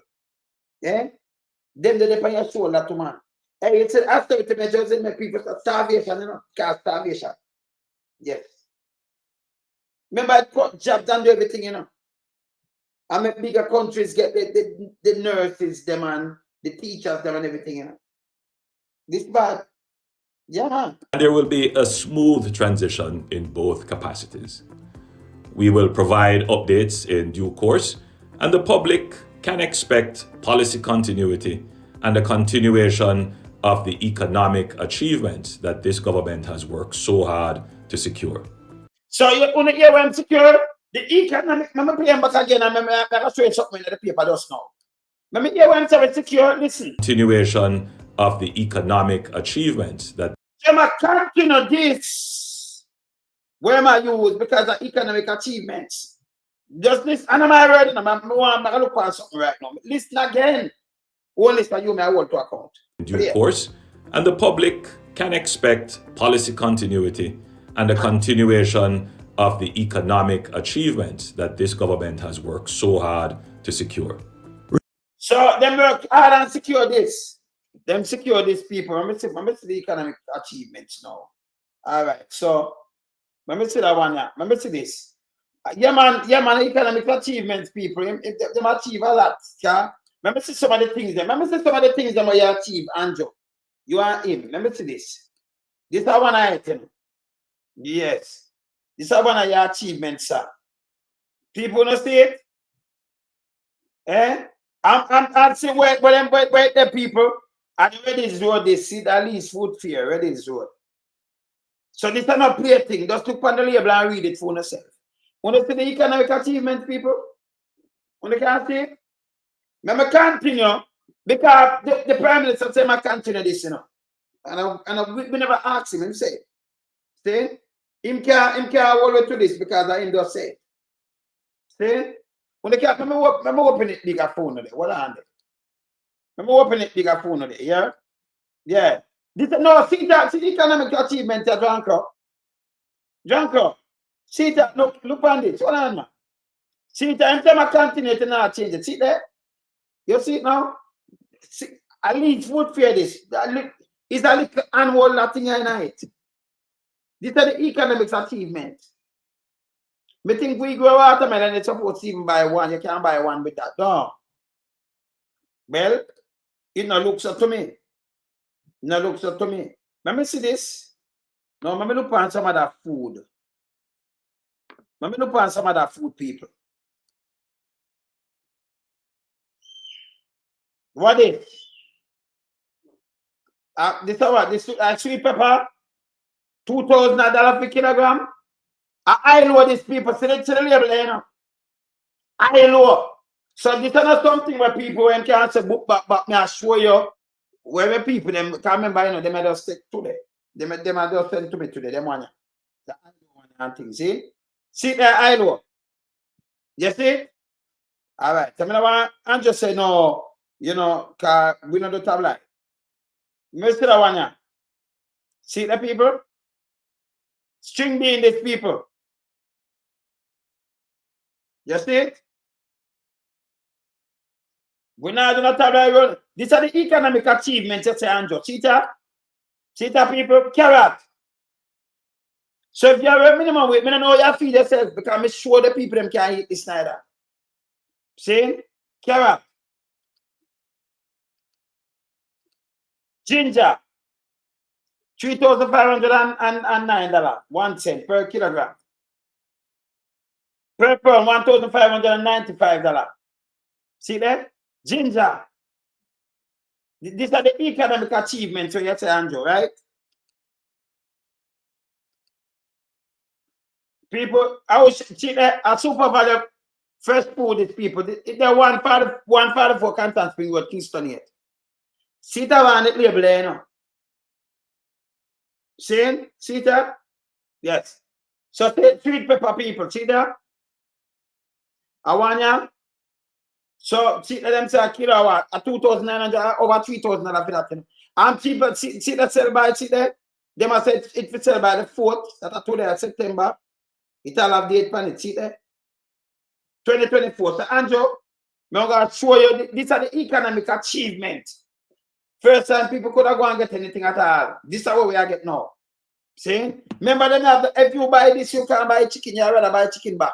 Yeah? Then they depend on your shoulder to man. Hey, it's an austerity measures that make people start starvation, you know, cause starvation. Yes. Remember, I cut jobs and do everything, you know. I make bigger countries get the nurses, them and the teachers, them and everything, you know. This bad. Yeah, man. And there will be a smooth transition in both capacities. We will provide updates in due course, and the public can expect policy continuity and a continuation of the economic achievements that this government has worked so hard to secure. So you want to hear when secure the economic, I'm playing back again, I'm going to show you something in the paper just now. Let me hear when it's secure, listen. Continuation of the economic achievements that I continue this. Where am I use? Because of economic achievements. Just this, and I'm ready. I'm going to look for something right now. Listen again. Only for you, I want to account. in due course, and the public can expect policy continuity and a continuation of the economic achievements that this government has worked so hard to secure. So them work hard and secure this. Them secure these people. Let me see the economic achievements now. All right. So let me see that one. Yeah. Let me see this. Yeah, man. Economic achievements, people. Them achieve a lot. Yeah. Let me see some of the things. Let me see some of the things that you achieve, Andrew. You are him. Let me see this. This is one item. Yes. This is one of your achievements, sir. People don't see it. Eh? I'm saying where the people and where this road they see at least food fear, where this road. So this is not play thing. Just look on the label and read it for yourself. Want to see the economic achievement, people? Want to can't see it? Let me continue because the Prime Minister said I continue this, you know. And we never ask him say. See? Him can't hold it to this because I him just say it. See? When they can't, let me open it bigger phone there. What on there? Let me open it bigger phone there, yeah? Yeah. This no, see the economic achievement there, Janko. See that, look on this. What on, man? See that, I'm going to continue to not change it. See there? You see it now? See, at least food fear this. It's a little annual thing in it. These are the economic achievements. I think we grow watermelon, it's supposed to even buy one. You can't buy one with that. No. Well, it no looks up to me. No looks up to me. Let me see this. No, let me look on some of that food. Let me look on some of that food, people. What is? This is what? This sweet pepper, $2,000 per kilogram. I low this people. See the label, you know. I low. So this is not something where people when can say book back me I show you where people them can't remember, you know, they might just stick today. They might just send to me today. Them one. The and things. See there, I low. You see? All right. So I'm just say no, you know, cause we don't do tablet. Mr. Wanya. See the people? String being these people. You see it? We're not doing a tablet. These are the economic achievements, you say, Andrew. See that? See that, people? Carrot. So if you have a minimum weight, I don't know how you feed yourself because I'm sure the people them can eat this neither. See? Carrot. Ginger. $3,509, 1 cent per kilogram. Purple, $1,595. See that? Ginger. These are the economic achievements, so you say, Andrew, right? People, I was see that a super value fresh food is people. They're 144 Canton Spring Road, Kingston yet. See that one it label there, you know. See that? Yes. So sweet pepper people, see that? I want ya. So see that them say a kilo what? A 2,900 over $3,000 for that thing. And people see that sell by see that? They must say it will sell by the 4th, that I told you September. It'll have date on it, see that? 2024. So Andrew, I'm going to show you these are the economic achievements. First time people could have gone and get anything at all. This is what we are getting now. See? Remember them have if you buy this, you can't buy chicken, you rather buy chicken back.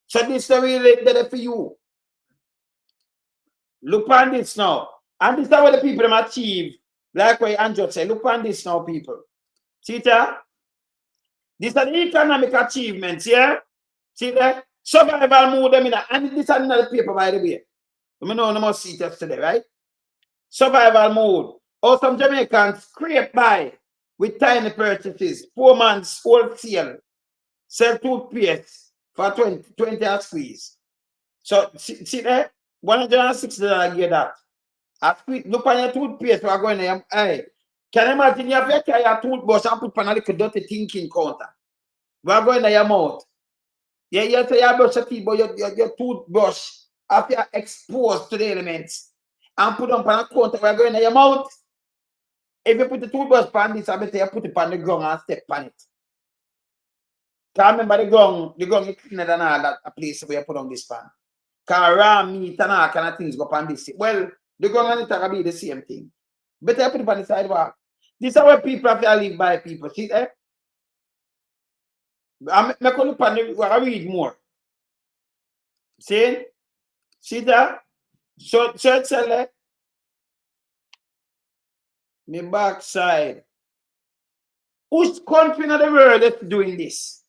So this is really there for you. Look on this now. And this is what the people have achieved. Like what Andrew said, look on this now, people. See that? These are the economic achievements, yeah? See that? Survival mode, them in a, and this is another paper, by the way. You know, no more see it yesterday, right? Survival mode. Or some Jamaicans scrape by with tiny purchases, 4 months wholesale, sell toothpaste for 20 a squeeze. So, see that? $160 get that. A squeeze, look on your toothpaste, we're going there. Hey, can you imagine you have to your toothbrush and put on a little dirty thinking counter? We're going to your mouth. Yeah, you say you brush your teeth, but your toothbrush after exposed to the elements and put them on a counter, we're going to your mouth. If you put the toothbrush on this, I bet you put it on the ground and step on it. Can't remember the ground is cleaner than all that a place where you put on this pan. Because raw meat and all kind of things go on this. Well, the ground and it can be the same thing. Better you put it on the sidewalk. This is where people have to live by people. See that? I'm going to read more. See that? So it's like me backside. Which country in the world is doing this?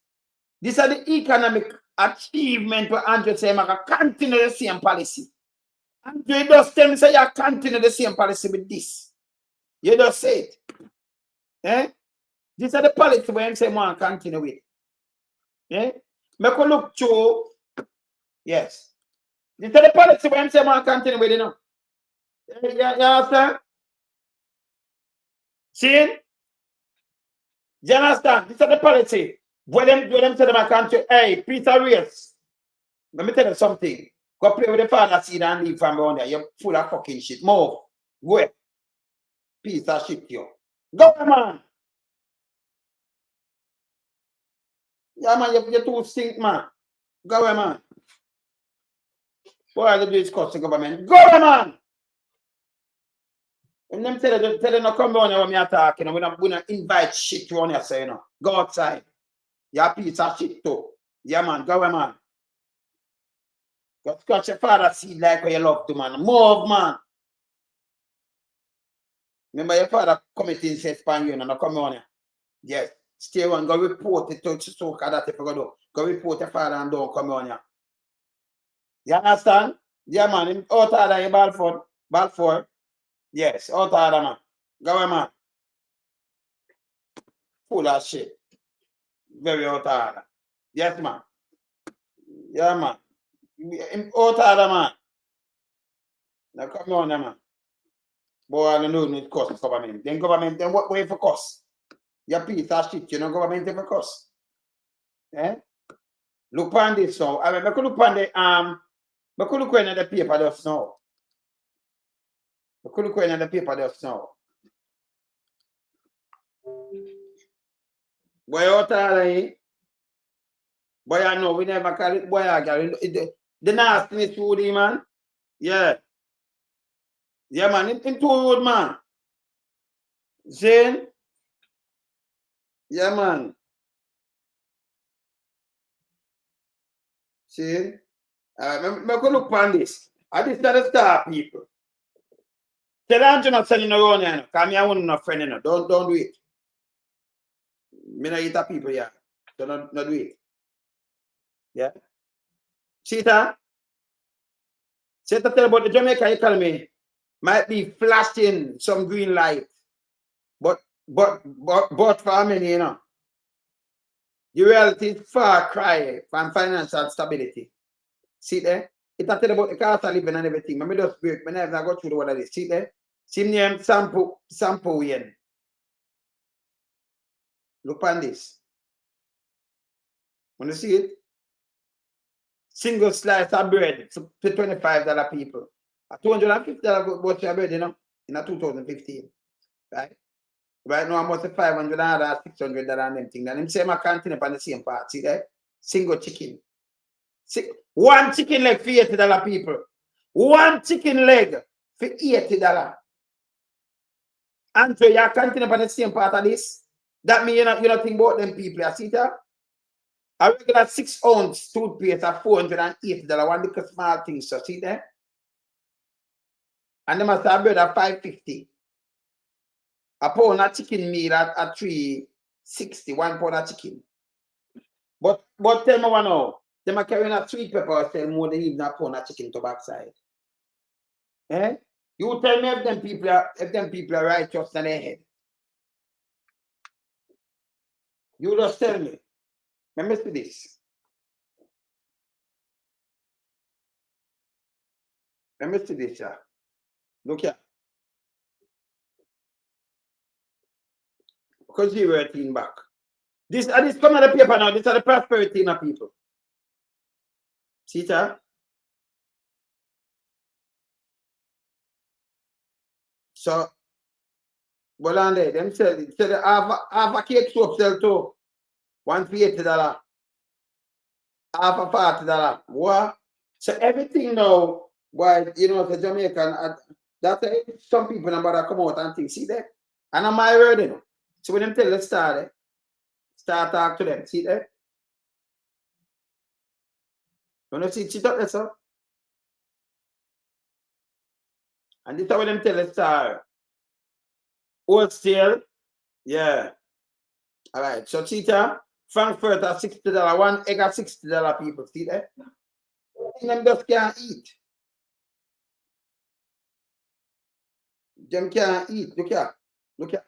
These are the economic achievement where Andrew say I continue the same policy. Andrew just tell me say you continue the same policy with this. You just say it. Eh? These are the policy where I say I continue with. Eh? Make a look through. Yes. These are the policy where I say I continue with, you know. You understand? See? You understand? These are the policy. When them say them country, hey, Peter Race, let me tell you something. Go play with the father seed and leave from around there. You're full of fucking shit. Move. Go ahead. Piece of shit, yo. Go, man. Yeah, man, you're too stink, man. Go away, man. What are they doing is cost the government? Go away, man. And them tell you no come down here when me attack, you know, we don't invite shit around here, say, you know. Go outside. You're a piece of shit too. Yeah, man, go away, man. Go scratch your father seed like what you love to, man. Move, man. Remember your father committing sex pan you and not come on here. Yes. Stay on, go report it to Soka that if you go do. Go report your father and don't come on here. You understand? Yeah, man. Him out of the Balfour. Yes, out of the man. Go away, man. Full of shit. Very out of order. Yes, man. Yeah, man. Him out of the man. Now come on, man. Boy, I don't know need cost government. Then government, then what way for cost? Your piece of shit, you know, government for cost. Eh? Look on this now. I mean, I could look on the I could look at the paper just now. I could look at the paper just now. Boy, out of boy, I know we never call it boy. I got it. The nastiness food, man. Yeah. Yeah, man. In too old, man. Zane. Yeah, man. See? I could look on this. I just got to start people. Tell Andrew not sending around here. Because I want no friend. You know. Don't do it. Me not eat a people here. So not do it. Yeah. See that? See to tell about the Jamaica economy might be flashing some green light. But for many, you know. The reality is far cry from financial stability. See there? It's not about the cost of living and everything. I just break. I never go through what it is. See there? See name sample yen. Look on this. Want to see it? Single slice of bread to $25 people. A $250 bought your bread, you know, in a 2015. Right? Right now, I'm worth $500, $600 and them things. And them same continue upon the same part. See there? Single chicken. One chicken leg for $80 people. One chicken leg for $80. And so you continue upon the same part of this. That means you not think about them people. You see that? A regular 6-ounce toothpaste at $480. One little small thing. So see there? And they must have bread at $5.50. A pound of chicken meat at $3.60. 1 pound of chicken. But tell me one now. They are carrying a sweet pepper sell more than even a pound of chicken to backside. Eh? You tell me if them people are righteous in their head. You just tell me. Let me see this. Let me see this, sir. Look here. Because you were a team back. This come on the paper now. These are the prosperity of people. See that? So, well, on there, them sell half a cake soap sell too. $1 for $80. Half a $40. What? So everything now, why you know the Jamaican that's some people about to come out and think, see that? And I'm my word, you know. So when them tell us start talk to them, see that? You know, see it up there, sir. And this is what them tell us start. Wholesale, yeah. All right, so cheetah, Frankfurt at $60, 1 egg at $60 people, see that? Them just can't eat. Them can't eat. Look here. Look here.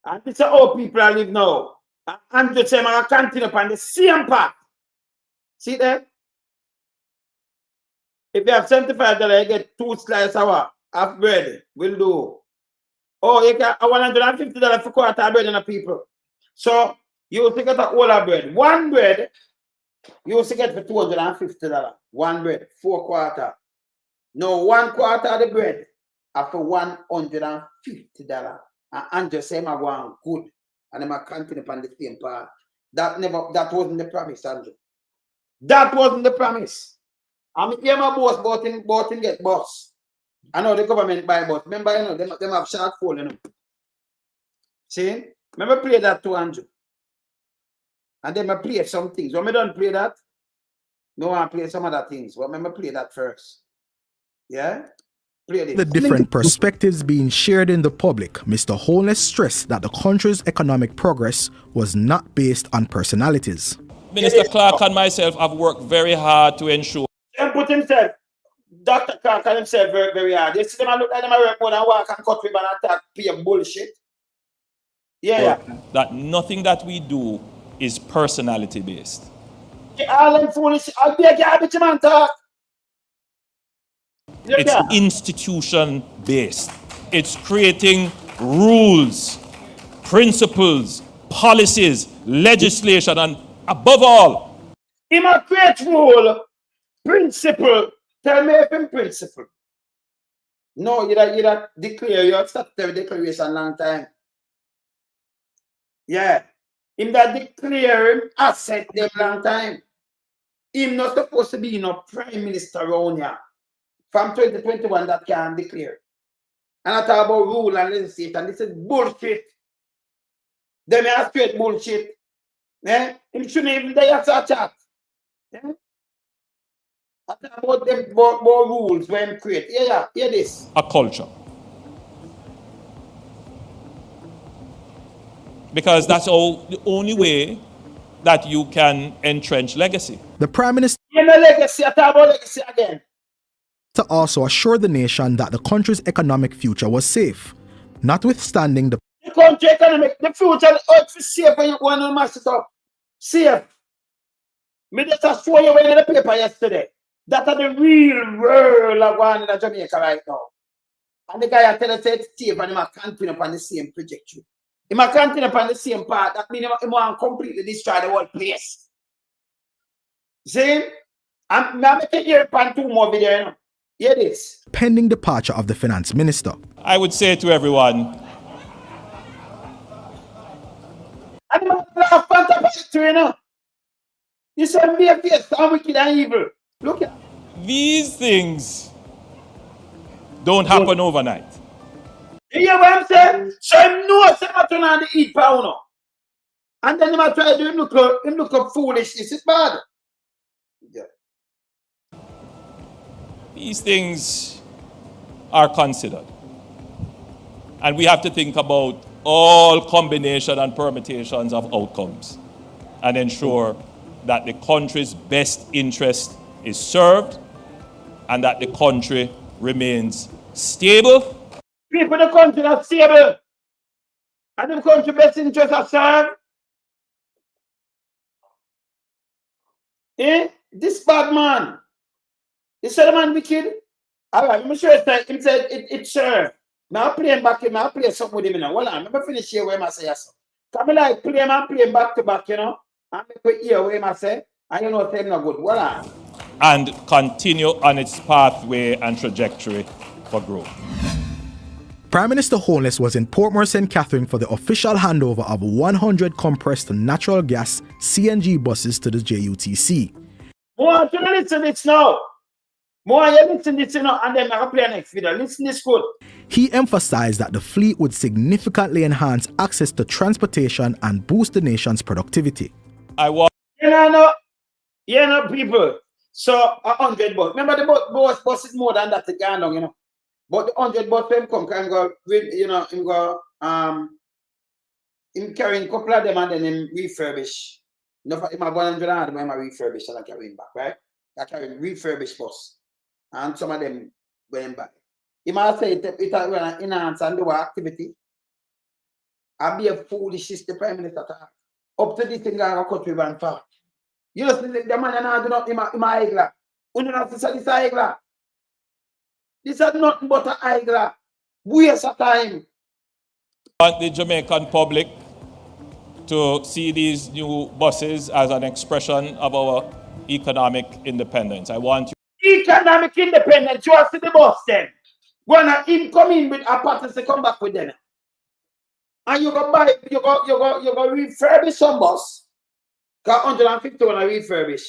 And this is how people are live now. And the same are continue upon the same path. See that? If you have $75, you get 2 slices of bread. Will do. Oh, you get $150 for quarter of bread in the people. So you will get a whole of bread. One bread, you will get for $250. One bread, 4 quarters. No, 1 quarter of the bread after $150. And just say, I'm going good. And I'm continue upon the same path. That wasn't the promise, Andrew. That wasn't the promise. I'm here my boss bought in get boss. I know the government buy boss. Remember, you know, them have shark fall, you know. See? Remember play that too, Andrew. And then I play some things. When I don't play that, no one play some other things. Well, remember play that first. Yeah? Play this. The different perspectives being shared in the public, Mr. Holness stressed that the country's economic progress was not based on personalities. Minister Clark and myself have worked very hard to ensure And put himself, Dr. Clark and himself very, very hard. You see them and look like them and work more than walk and cut ribbon and talk pure bullshit. Yeah. that nothing that we do is personality based. All them foolish, I'll be a garbage man talk. It's institution based. It's creating rules, principles, policies, legislation, and above all, Him a create rule, principle. Tell me if him principle. No, you that declare, you have started the declaration long time. Yeah. Him that declare him asset them long time. Him not supposed to be no prime minister around here. From 2021 that can declare. And I talk about rule and legislation, and this is bullshit. Them are straight bullshit. Eh? Him shouldn't even dare to chat. Eh? I talk about them about rules when create. Yeah, hear this. a culture. Because that's the only way that you can entrench legacy. The Prime Minister You know legacy, I talk about legacy again. also assured the nation that the country's economic future was safe, notwithstanding the The country economic, the future, it's safe when you go and mash it up. Safe. Me just show you in the paper yesterday. That are the real world of going in Jamaica right now. And the guy I tell us it's safe and he might continue upon the same trajectory. He might continue upon the same path. That means he might completely destroy the whole place. See? I'm making you upon 2 more videos, you know. Hear this. pending departure of the Finance Minister. I would say to everyone, And I'm laugh fantastic, you know. You said me a face, I'm wicked and evil. Look at these things don't happen overnight. you hear what I'm saying? So him know say I turn on the eat pound now. And then him a try to do him look up foolishness. It's bad. Yeah. These things are considered. And we have to think about all combination and permutations of outcomes and ensure that the country's best interest is served and that the country remains stable. People in the country are stable. And the country best interest are served. Eh? This bad man. He said the man wicked. Alright, I'm sure him said it's served. Now play him back, I play something with him now. Hold on, let me finish here where I say yes. Come like play him and play him back to back, you know. And make hear where I say, and you know, say him not good. Hold on. And continue on its pathway and trajectory for growth. Prime Minister Holness was in Portmore St. Catherine for the official handover of 100 compressed natural gas CNG buses to the JUTC. More to listen this now. More you listen this now, and then I'll play next video. Listen this good. He emphasized that the fleet would significantly enhance access to transportation and boost the nation's productivity. I want You know, people. So 100 bus. Remember the bus is more than that to go along, you know. But the 100 bus them come can go, you know, him go him carrying a couple of them and then him refurbish. You know, him have 100 and him refurbish and I carry him back, right? I carry refurbished bus. And some of them going back. He might say it will enhance and do activity. I'll be a foolish the Prime Minister talk. Up to this thing I cut with and far. You know, the man and do not in my egla. You know, this is egla. This is nothing but an egla. Waste of time. I want the Jamaican public to see these new buses as an expression of our economic independence. I want you Economic independence. You want to see the bus then. Gonna come in with a partners to come back with them. And you go buy, you go refurbish some bus. Got 150 when I refurbish.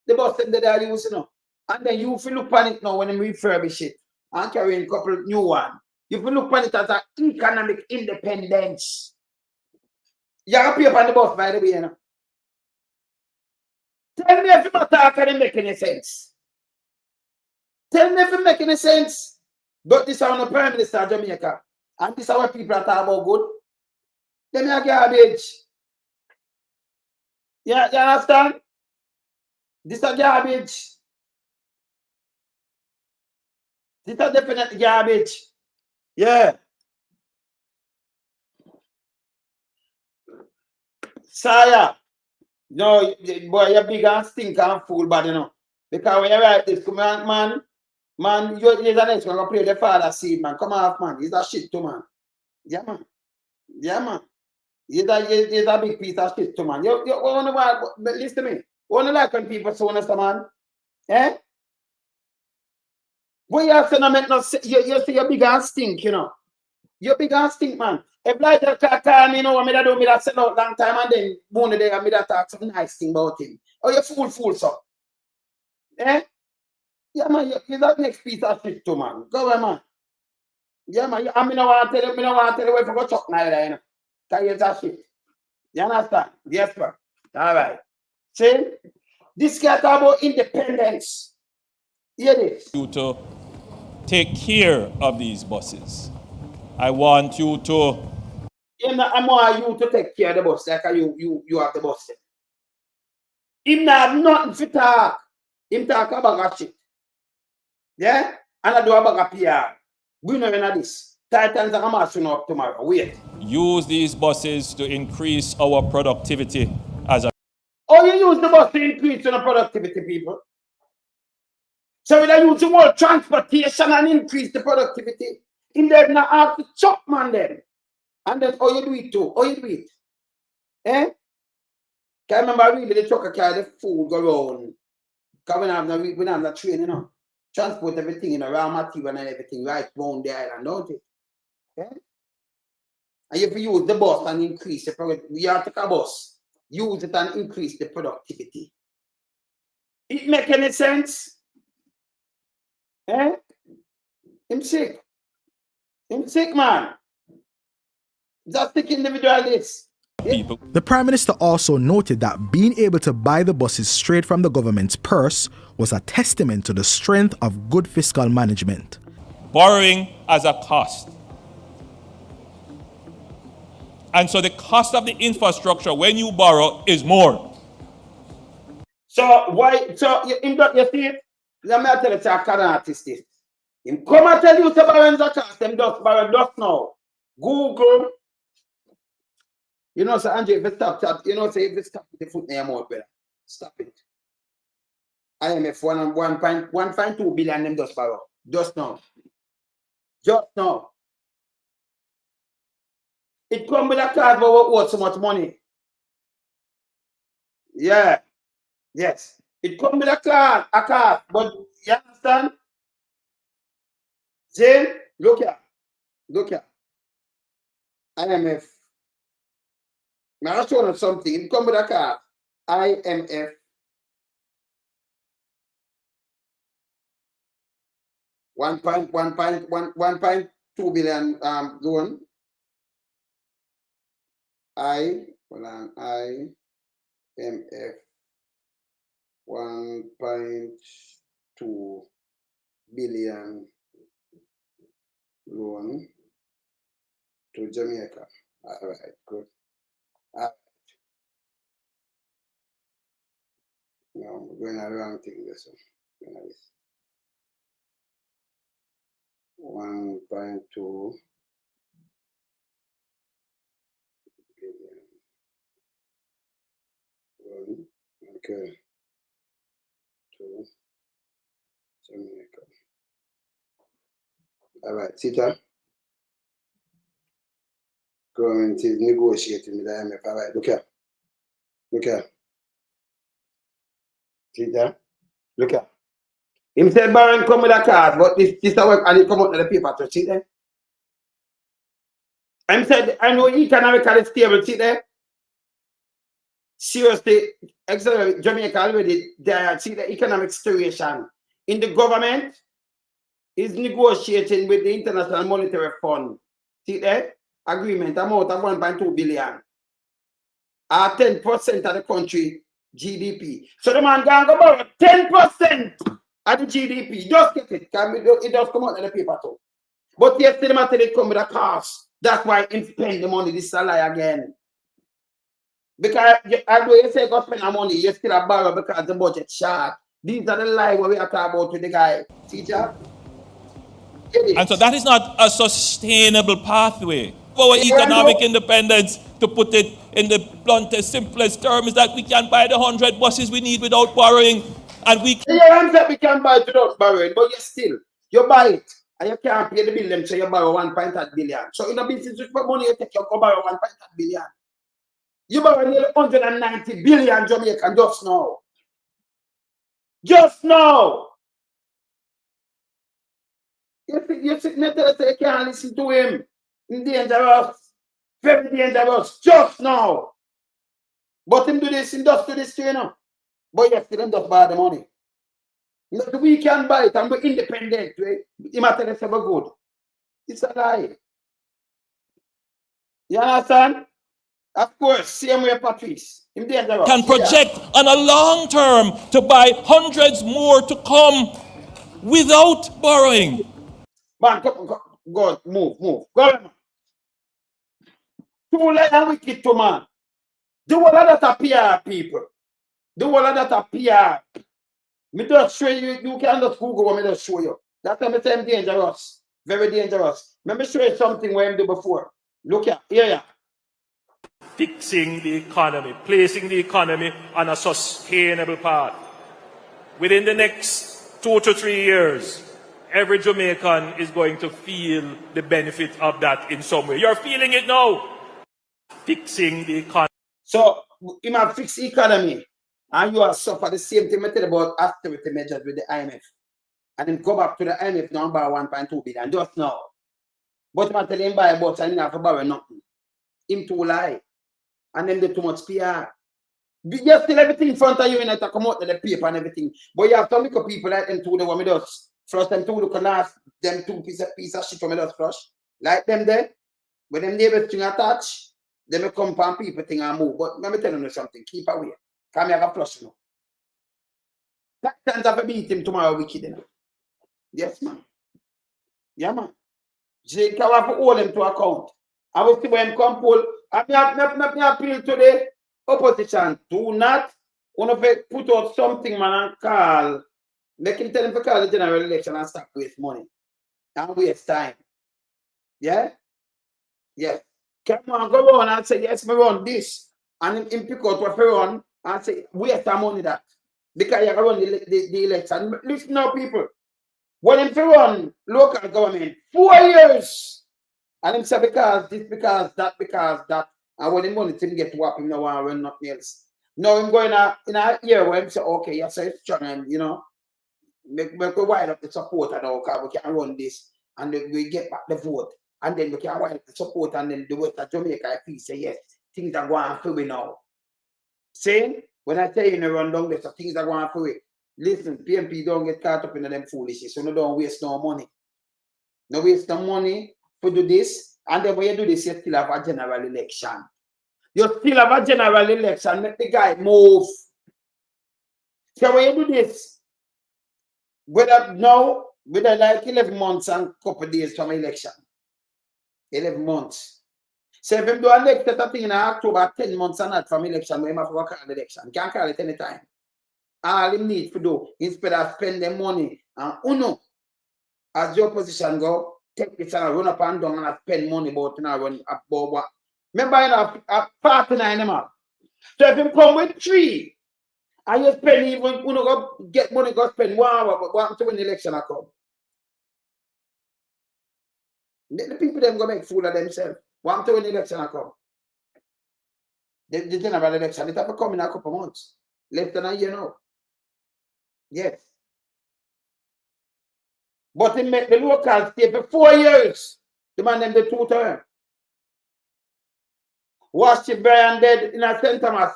The bus that they are using now. And then you feel look on it now when they refurbish it. And carry in a couple of new one. You feel look on it as an economic independence. You have to pay upon the bus by the way, you know. Tell me if you talk and it make any sense. Tell me if it make any sense. But this is the Prime Minister of Jamaica. And this is what people are talking about good. Them are garbage. Yeah, you understand? This is garbage. This is definitely garbage. Yeah. Sire. No, boy, you're big and stink and fool bad, you know. Because when you write this, come on, man, you're the next one to play the father seed, man. Come off, man. He's a shit too, man. Yeah, man. Yeah, man. He's a big piece of shit too, man. You listen to me. You wanna like when people say honest, man? Eh? When you have to make no you say you're big and stink, you know. You're big and stink, man. If like that time, you know, I mean, I don't that sell out long time and then one day I made that talk some nice thing about him. Oh, you fool, so. Eh? Yeah, man, you're that next piece of shit too, man. Go away, man. Yeah, man. I mean, I want to tell you where to go chuck now, you know. Because you're that shit. You understand? Yes, sir. All right. See? This guy talk about independence. Hear this. You to take care of these buses. I want you to. I want you to take care of the bus, like you have the bus. Him not have nothing to talk. Him talk about shit. Yeah? And I do about PR. We know this. Titans are marching up tomorrow. Wait. Use these buses to increase our productivity as a. Oh, you use the bus to increase the productivity, people. So we use the word transportation and increase the productivity. In there, now have to chop, man, then. And then, oh, you do it too. Oh, you do it. Eh? Can I remember really the trucker carry the food go around. Because we don't have the train, you know. Transport everything, you know, raw material and everything right round the island, don't it? Yeah? And if you use the bus and increase the productivity, we have to take a bus, use it and increase the productivity. It make any sense? Eh? Him sick. Him sick, man. Just take individual this. People. The Prime Minister also noted that being able to buy the buses straight from the government's purse was a testament to the strength of good fiscal management. Borrowing as a cost. And so the cost of the infrastructure when you borrow is more. So why? So you see it? Let me tell you, it's a can artist. Him come and tell you to borrow the cost. Them just borrow just now. Google. You know, so Andrew, if you stop, you know, say if you stop the foot in your mouth, brother, stop it. IMF 1.2 billion them just borrow. Just now. Just now. It come with a card but what so much money. Yeah. Yes. It come with a card, but you understand? Jane, look here. IMF. Now I'll show you something. It come with a card. IMF. 1.2 billion loan. IMF 1.2 billion loan to Jamaica. All right, good. No, we're going around thing this one. 1.2 billion. Okay. To Jamaica. All right, Sita. Government is negotiating with the IMF. All right, look here. See that? Look at. Him said Baron come with a card, but this work and it come out of the paper to see there. Him said, I know economically stable, see there. Seriously, excellent Jamaica already there. See the economic situation in the government is negotiating with the International Monetary Fund. See there? Agreement amount of 1.2 billion. 10% of the country GDP. So the man can go borrow 10% of the GDP. Just get it. It does come out in the paper too. But yesterday, it come with a cost. That's why he spend the money. This is a lie again. Because although you say go spend the money, you still a borrow because the budget short. These are the lies we are talking about with the guy. Teacher? And so that is not a sustainable pathway for our economic independence. To put it in the bluntest, simplest terms, that we can buy the 100 buses we need without borrowing, and we we can buy it without borrowing, but you buy it and you can't pay the bill them, so you borrow 1.8 billion. So in a business for money, you take your go borrow 1.8 billion. You borrow nearly 190 billion Jamaican just now. Just now. You sit there and say you can't listen to him. Dangerous. Very dangerous. Just now. But him do this, him just do this, you know. But you still just buy the money. We can buy it and we're independent. Him a tell us ever good. It's a lie. You understand? Of course, same way Patrice. Him dangerous. can project on a long term to buy hundreds more to come without borrowing. Man, go, move. Go on, man. Too late and wicked to man. The whole of that are PR people. The whole of that are PR. Me just show you, you can just Google what me just show you. That's why I say I'm dangerous. Very dangerous. Let me show you something where I do before. Look here, here. Fixing the economy, placing the economy on a sustainable path. Within the next 2 to 3 years, every Jamaican is going to feel the benefit of that in some way. You're feeling it now. Fixing the economy. So, you might fix the economy, and you are suffer the same thing I tell about austerity measures with the IMF. And then go back to the IMF now and buy 1.2 billion just now. But I tell him buy a box and he have to borrow nothing. Him too lie. And then they too much PR. You still everything in front of you and to come out with the paper and everything. But you have some little people like them too, the one me just flush them too, look last them two piece of shit for me just flush. Like them there, when them neighbors thing attach, they may come from people thing and move. But let me tell you something, keep away. Come here, have a flush now. That chance of beat him tomorrow wicked enough. Yes, man. Yeah, man. Jake, I have to hold him to account. I will see when him come pull. I appeal to the opposition. Do not want to put out something, man, and call. Make him tell him to call the general election and stop waste money. And waste time. Yeah? Yes. Come on, go on and say, yes, me run this. And him pick out what we run and say, waste our money that. Because you run the election. Listen now, people. When him run local government, 4 years. And him say because this, because that. And when him money him get whap him no one run nothing else. Now him going in a year where him say, okay, yes, it's strong and you know, make we wind up the support and all because we can run this and then we get back the vote. And then we can wind up the support and then the West of Jamaica if he say yes, things are going for we now. Saying when I tell you to run down there, so things are going for we. Listen, PMP don't get caught up in them foolishness, so no don't waste no money. No waste no money to do this, and then when you do this, you still have a general election. You still have a general election, let the guy move. So when you do this, whether now, whether like 11 months and couple of days from election. 11 months. So if you do an election thing in October, 10 months and not from election, we have to call the election. You can't call it anytime. All you need to do, instead of spending money, and uno, as your position go, take this and run up and down and spend money about and run up what. Remember, you know, a 49 man. So if you come with 3, and you spend even, you know, go get money, go spend 1 hour, but what happens when the election come? The people them go make fool of themselves. What happens when the election come? The general election, it have to come in a couple of months. Less than a year now. Yes. But he make the local stay for 4 years. The man them the 2 term. Watch it Brian dead in a St. Thomas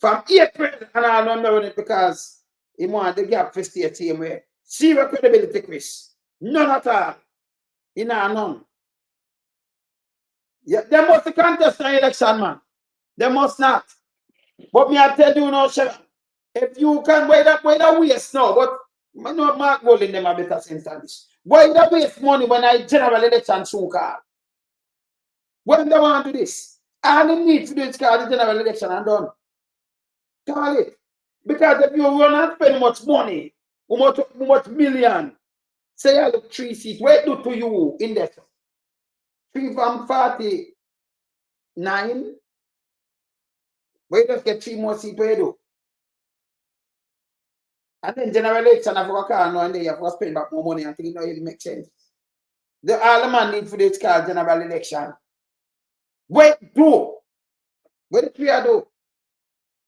from April and I don't know it because he want the gap for stay same way. Zero credibility, Chris. None at all. In none. Yeah, they must contest an election, man. They must not. But me I tell you now, Sharon, if you can wait that waste now, but no Mark Golding them a better sense than this. Why they waste money when I general election soon call? When they want to do this? And they need to do this call the general election and done. Call it. Because if you run and spend much money, how much million, say I look 3 seats, what do to you in this? 3 from 49. We just get 3 more seats, what you do? And then general election, I forgot car now and then you have to spend back more money and think it makes sense. All the man need for this call general election. What do? What do you do?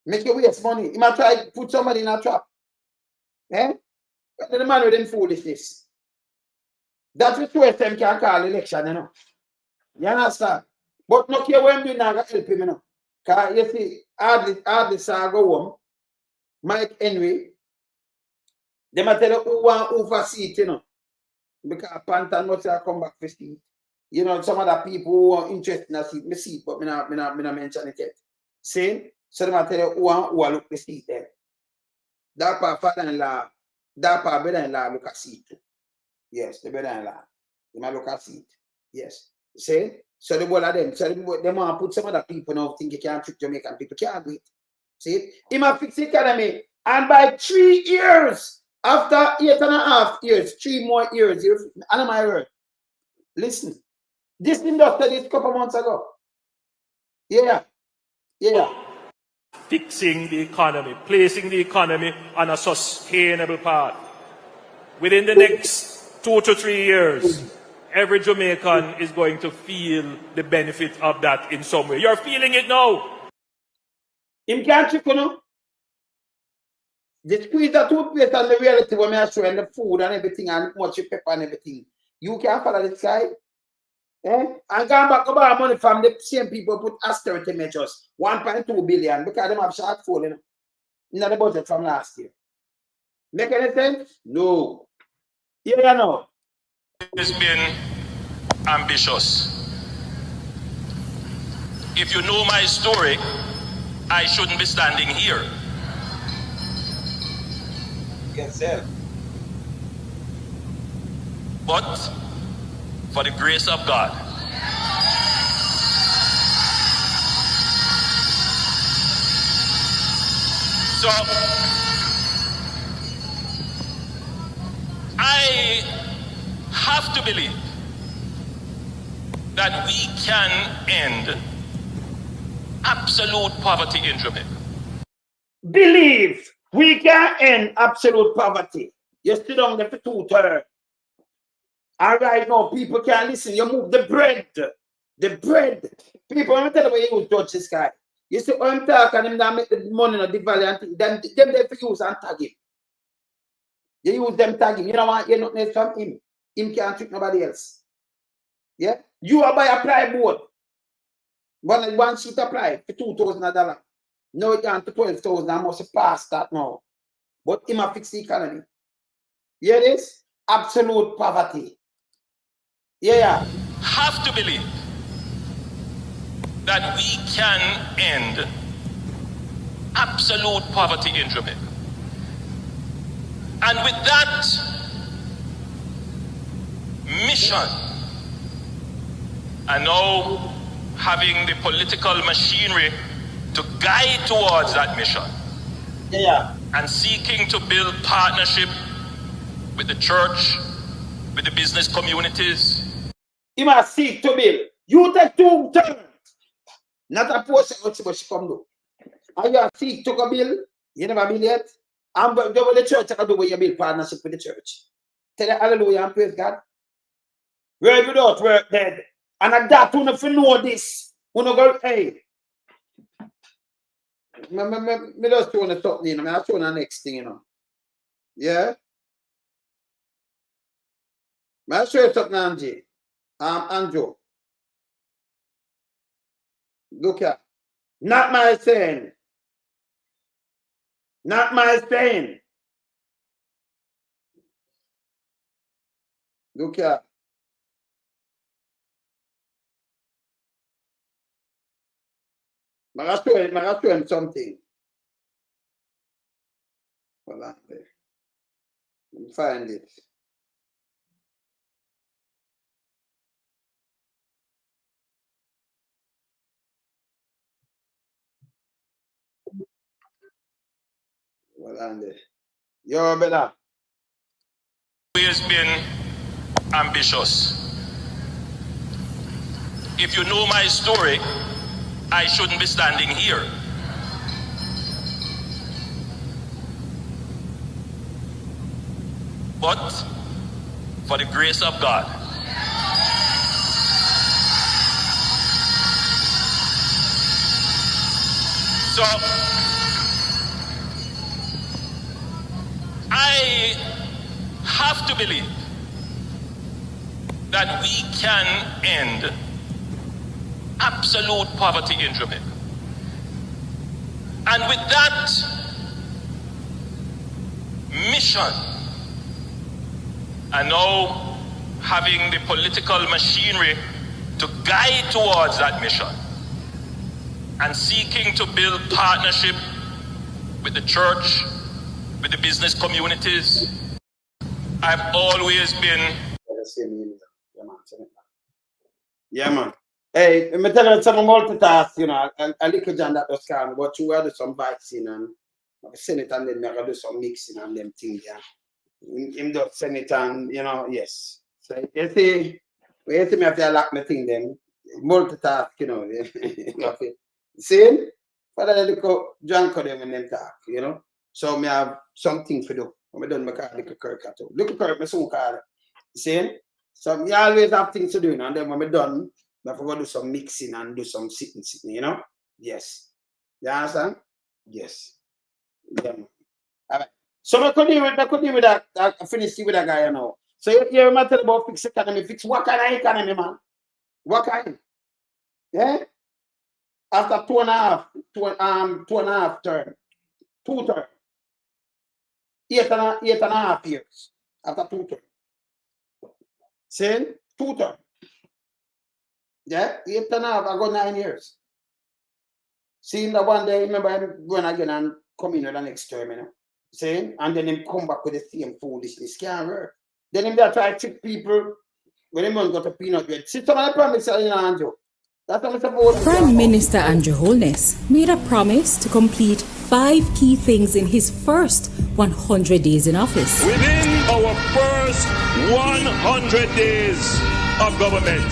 Make you waste money. You might try to put somebody in a trap. Eh? But the man with them foolishness. That's what them can call election, you know. You understand? But no care when we now help him, you know. Because you see, hardly saw go home. Mike Henry, they might tell you who want over seat, you know. Because Pantan must have come back for seat. You know, some other people who are interested in a seat, me seat, but me not mention it yet. See? So they might tell you who look the seat there. That part father-in-law, that part brother-in-law look at seat. Yes, the brother-in-law. They might look at seat. Yes. See? So the whole of them. So they want to put some other people now think you can't trick Jamaican people. Can't do it. See? He might fix the economy. And by 3 years, after 8.5 years, 3 more years, and my word. Listen. This industry did a couple months ago. Yeah. Yeah. Fixing the economy, placing the economy on a sustainable path. Within the next 2 to 3 years, every Jamaican is going to feel the benefit of that in some way. You're feeling it now. In country, you know, the squeeze that toothpaste and the reality when I show and the food and everything and much pepper and everything. You can't follow this guy. Eh? And going back about money from the same people put austerity measures, 1.2 billion, because they have shortfall in the budget from last year. Make any sense? No. Yeah, you know. It's been ambitious. If you know my story, I shouldn't be standing here. Yes, sir. But for the grace of God, so I have to believe that we can end absolute poverty in Jamaica. Believe we can end absolute poverty. You sit down there for 2/3. And right now, people can't listen. You move the bread. The bread. People, I'm telling you, you judge this guy. You see, when I'm talking, him that make the money on the value and things. Them they for use and tag him. You use them tag him. You don't want you nothing else from him. Him can't trick nobody else. Yeah? You are buy a plyboard. One sheet of ply for $2,000. Now it down to 12,000. I must pass that now. But him a fix the economy. Hear this? Absolute poverty. Yeah. Have to believe that we can end absolute poverty in Jamaica. And with that mission, and now having the political machinery to guide towards that mission, and seeking to build partnership with the church, with the business communities. He must seek to build. You take 2 turns. Not a portion of what she come do. And you seek to go build. You never build yet. And the church can do what you build partnership with the church. Tell you hallelujah and praise God. Work without work dead. And I got to know this. You know, go, hey. Me just show the top, you know. I'll show the next thing, you know. Yeah? I'll show you something, Angie. Andrew. Look at. Not my saying. Not my saying. Look at. I'm going to show him something. Hold on there. Let me find it. Well, and yo, brother. Always been ambitious. If you know my story, I shouldn't be standing here. But for the grace of God, so I have to believe that we can end absolute poverty in Jamaica. And with that mission, and now having the political machinery to guide towards that mission, and seeking to build partnership with the church, with the business communities, I've always been. Yeah, man. Hey, I'm telling you some multitask, you know, a little John that was calm, but you do some vaccine and send it and then I do some mixing and them things, yeah. Him just send it and, you know, yes. So you see me have to lock my thing then, multitask, you know. See? But I look John call them and them talk, you know. So me have something to do. I done my car little Kirk at all. Little Kirk, my son car. See? So me always have things to do, you know, and then when I'm done, I have to do some mixing and do some sitting, you know? Yes. You understand? Yes. Yeah. All right. So I continue with that. I finish with that guy, you know. So you matter about fix economy. Fix what kind of economy, man? What kind? Yeah? After 2.5 term. 2 term. 8.5 years. After 2 term. See? 2 term. Yeah, 8.5, I got 9 years. Seeing that one day, remember I'm going again and come in with the next term, you know. See? And then him come back with the same foolishness. Can't work. Then him there try to trick people when him got a peanut bread. See, some of the promise, you know, Andrew. That's what I'm supposed to do. Prime Minister Andrew Holness made a promise to complete 5 key things in his first 100 days in office. Within our first 100 days of government,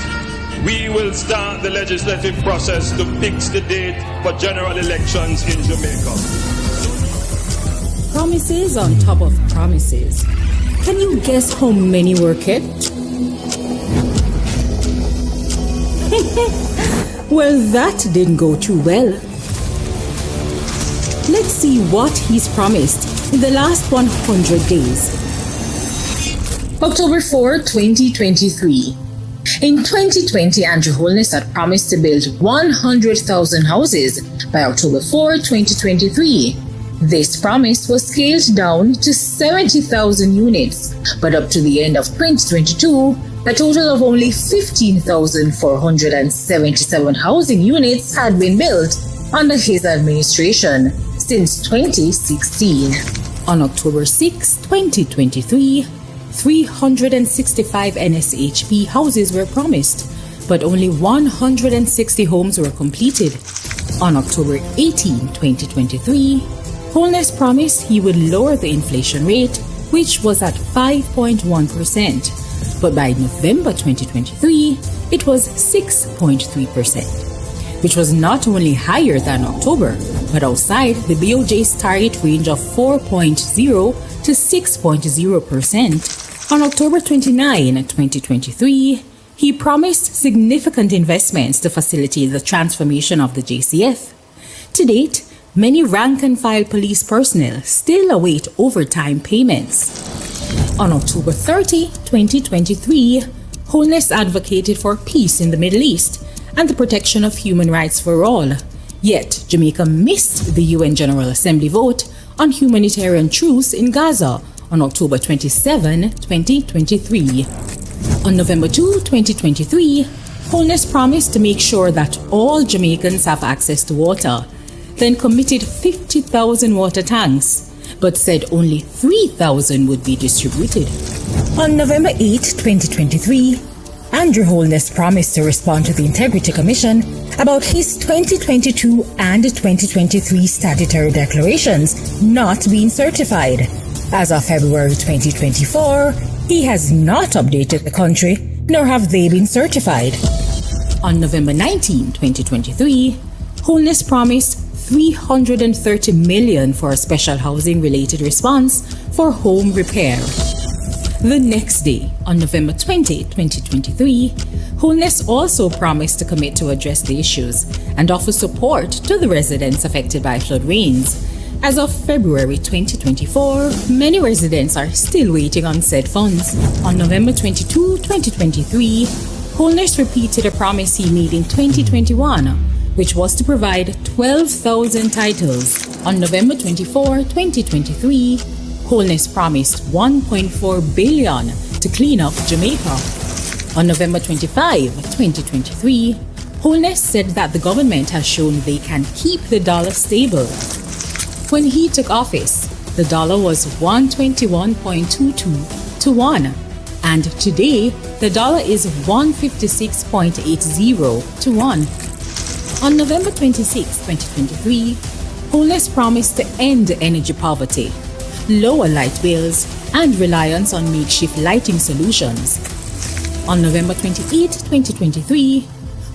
we will start the legislative process to fix the date for general elections in Jamaica. Promises on top of promises. Can you guess how many were kept? Well, that didn't go too well. Let's see what he's promised in the last 100 days. October 4, 2023. In 2020, Andrew Holness had promised to build 100,000 houses by October 4, 2023. This promise was scaled down to 70,000 units, but up to the end of 2022, a total of only 15,477 housing units had been built under his administration since 2016. On October 6, 2023, 365 NSHP houses were promised, but only 160 homes were completed. On October 18, 2023, Holness promised he would lower the inflation rate, which was at 5.1%, but by November 2023, it was 6.3%, which was not only higher than October, but outside the BOJ's target range of 4.0 to 6.0%. On October 29, 2023, he promised significant investments to facilitate the transformation of the JCF. To date, many rank-and-file police personnel still await overtime payments. On October 30, 2023, Holness advocated for peace in the Middle East and the protection of human rights for all. Yet, Jamaica missed the UN General Assembly vote on humanitarian truce in Gaza on October 27, 2023. On November 2, 2023, Holness promised to make sure that all Jamaicans have access to water, then committed 50,000 water tanks, but said only 3,000 would be distributed. On November 8, 2023, Andrew Holness promised to respond to the Integrity Commission about his 2022 and 2023 statutory declarations not being certified. As of February 2024, he has not updated the country, nor have they been certified. On November 19, 2023, Holness promised $330 million for a special housing-related response for home repair. The next day, on November 20, 2023, Holness also promised to commit to address the issues and offer support to the residents affected by flood rains. As of February 2024, many residents are still waiting on said funds. On November 22, 2023, Holness repeated a promise he made in 2021, which was to provide 12,000 titles. On November 24, 2023, Holness promised $1.4 billion to clean up Jamaica. On November 25, 2023, Holness said that the government has shown they can keep the dollar stable. When he took office, the dollar was 121.22 to 1, and today the dollar is 156.80 to 1. On November 26, 2023, Holness promised to end energy poverty, lower light bills, and reliance on makeshift lighting solutions. On November 28, 2023,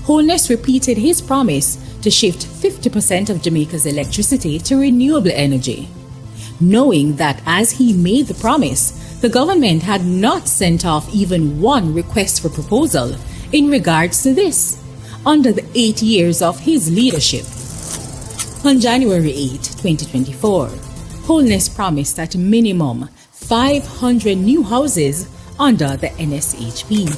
Holness repeated his promise to shift 50% of Jamaica's electricity to renewable energy, knowing that as he made the promise, the government had not sent off even one request for proposal in regards to this under the 8 years of his leadership. On January 8, 2024, Holness promised at minimum 500 new houses under the NSHP.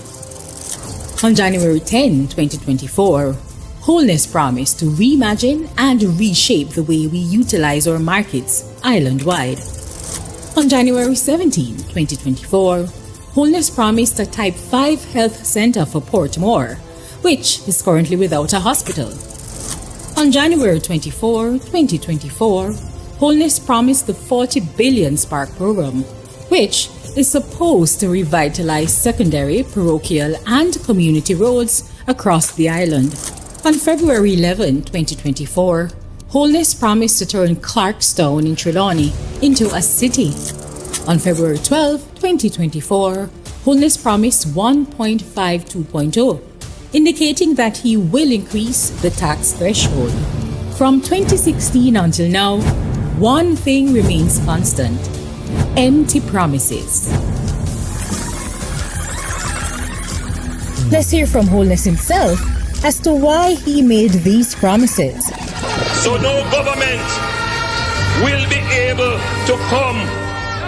On January 10, 2024, Holness promised to reimagine and reshape the way we utilize our markets island-wide. On January 17, 2024, Holness promised a Type 5 health center for Portmore, which is currently without a hospital. On January 24, 2024, Holness promised the 40 billion Spark program, which is supposed to revitalize secondary, parochial, and community roads across the island. On February 11, 2024, Holness promised to turn Clarkstown in Trelawney into a city. On February 12, 2024, Holness promised 1.52.0, indicating that he will increase the tax threshold. From 2016 until now, one thing remains constant: empty promises. Let's hear from Holness himself as to why he made these promises. So no government will be able to come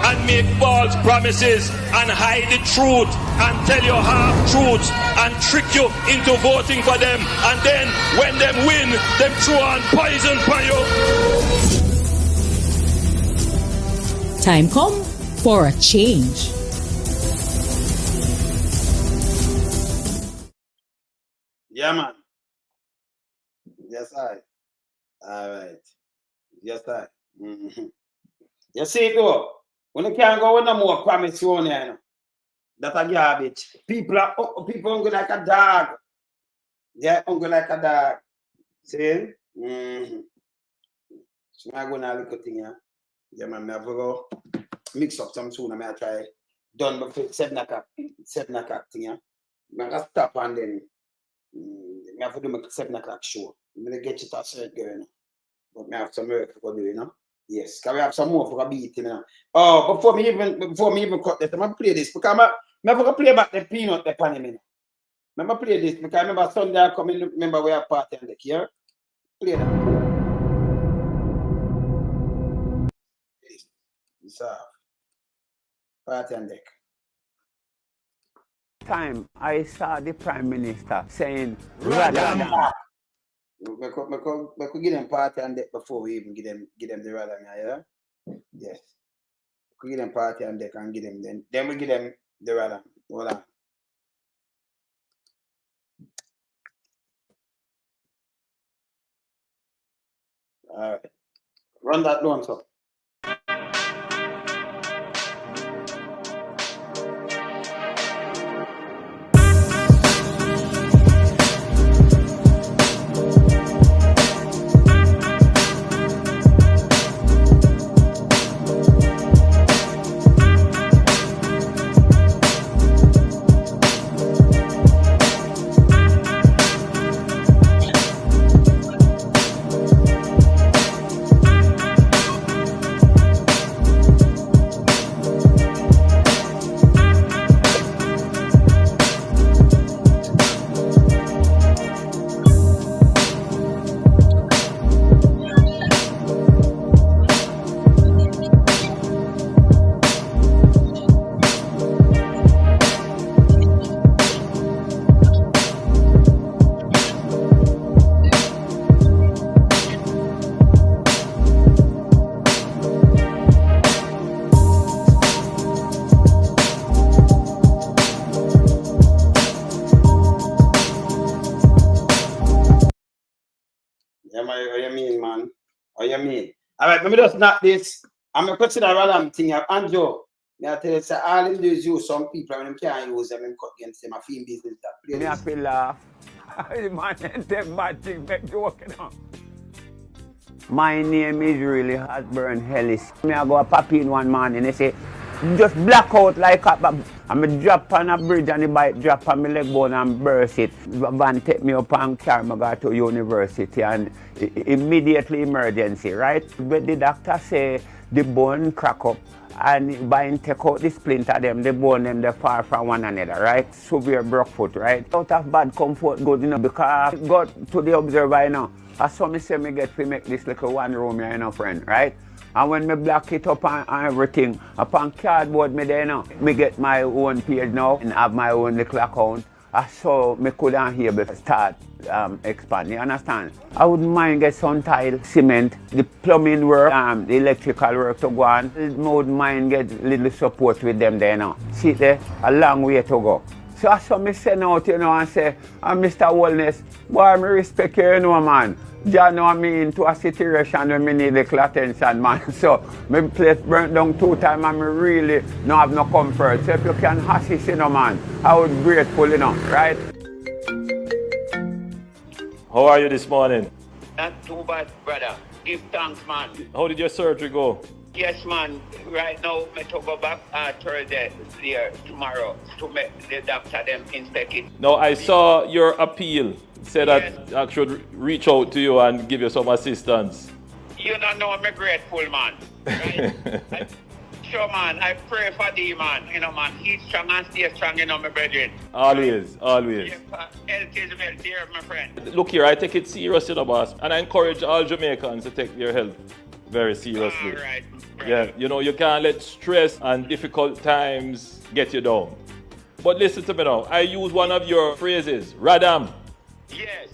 and make false promises and hide the truth and tell you half-truths and trick you into voting for them, and then when them win, them throw on poison for you. Time come for a change. Yeah, man. Yes, I. All right. Yes, I. Mm-hmm. You see it though? When you can't go with no more promise you on here, that's a garbage. People are hungry like a dog. They're hungry like a dog. See? Mm-hmm. So I'm going to look at thing here. Yeah, man, I have to go mix up some soon. I'm going to try done before 7 o'clock. 7 o'clock thing here. I'm going to stop and then I have to do my 7 o'clock show. I'm going to get it a certain girl. But I have some work to do, you know. Yes, can we have some more for a beat, you know? Oh, before me even cut this, I'm going to play this because I'm going to play back the peanut the pan in. I'm going to play this because I remember Sunday I come in, remember we have party on the here. Play that. It's party on deck. Time I saw the Prime Minister saying, rather we could give them party on deck before we even give them the rather, yeah? Yes. We could give them party on deck and give them then we give them the rather. Hold on. All right. Run that down, sir. mean, man? What you mean? All right, let me just knock this. I'm going to consider random thing. Andrew, I tell you, say, all them do is use some people when them can't use them and cut against them. I feel business that Me I feel laugh. Man, them bad things make joke, you know. My name is really Osborne Ellis. Me I go a pop in one morning, they say, just black out like a... I'm a drop on a bridge and the bike drop on my leg bone and burst it. Van take me up and carry me go to university and immediately emergency, right? But the doctor say the bone crack up and by take out the splinter them, the bone them, they far from one another, right? Severe broke foot, right? Out of bad comfort good, you know, because I got to the observer, you know, I saw me say me get to make this little one room here, you know, friend, right? And when me block it up and everything, upon cardboard me there, you know, me get my own page now and have my own little account. So me couldn't able to start expand, you understand? I wouldn't mind get some tile, cement, the plumbing work, the electrical work to go on. I wouldn't mind get little support with them there, you know. See there, a long way to go. So I saw me send out, you know, and say, Mr. Wellness, boy, I respect you, you know, man. You know me into a situation where me need little attention, man. So, my place burnt down 2 times and me really don't have no comfort. So if you can assist, you know, man, I would be grateful, you know, right? How are you this morning? Not too bad, brother. Give thanks, man. How did your surgery go? Yes, man. Right now, I to go back Thursday there tomorrow to make the doctor them inspect it. Now, I saw your appeal. Said that I should reach out to you and give you some assistance. You don't know I'm grateful, man. Right? Sure, man. I pray for thee, man. You know, man. Keep strong and stay strong, you know, my brethren. Always, always. Health is well, dear, my friend. Look here, I take it serious, you know, boss. And I encourage all Jamaicans to take their health very seriously. All right. Yeah, you know, you can't let stress and difficult times get you down. But listen to me now. I use one of your phrases, Radam. Yes.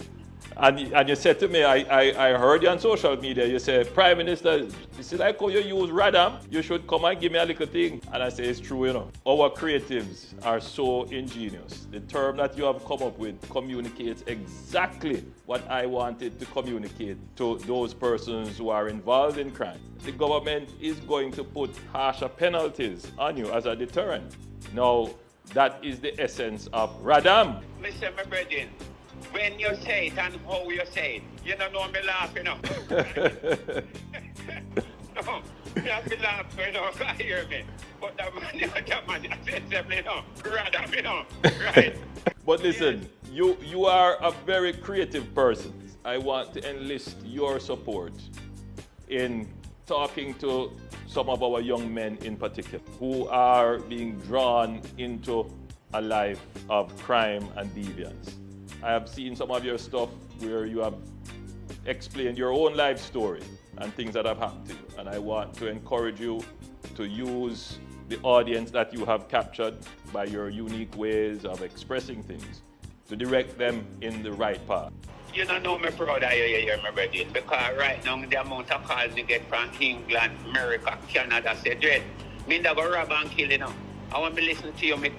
And you said to me, I heard you on social media, you said, Prime Minister, this is like how you use Radam, you should come and give me a little thing. And I say, it's true, you know. Our creatives are so ingenious. The term that you have come up with communicates exactly what I wanted to communicate to those persons who are involved in crime. The government is going to put harsher penalties on you as a deterrent. Now, that is the essence of Radam. Mr. My brethren, when you say it and how you say it, you don't know me laugh, you know. No, you have to laugh, you know, you hear me. But that man, you know, Radam, you know, right? But listen, you are a very creative person. I want to enlist your support in talking to some of our young men in particular who are being drawn into a life of crime and deviance. I have seen some of your stuff where you have explained your own life story and things that have happened to you. And I want to encourage you to use the audience that you have captured by your unique ways of expressing things to direct them in the right path. You don't know me proud of you here, my brother, because right now the amount of calls you get from England, America, Canada, say, Dread, me that go rob and kill, you know. I want to listen to you, me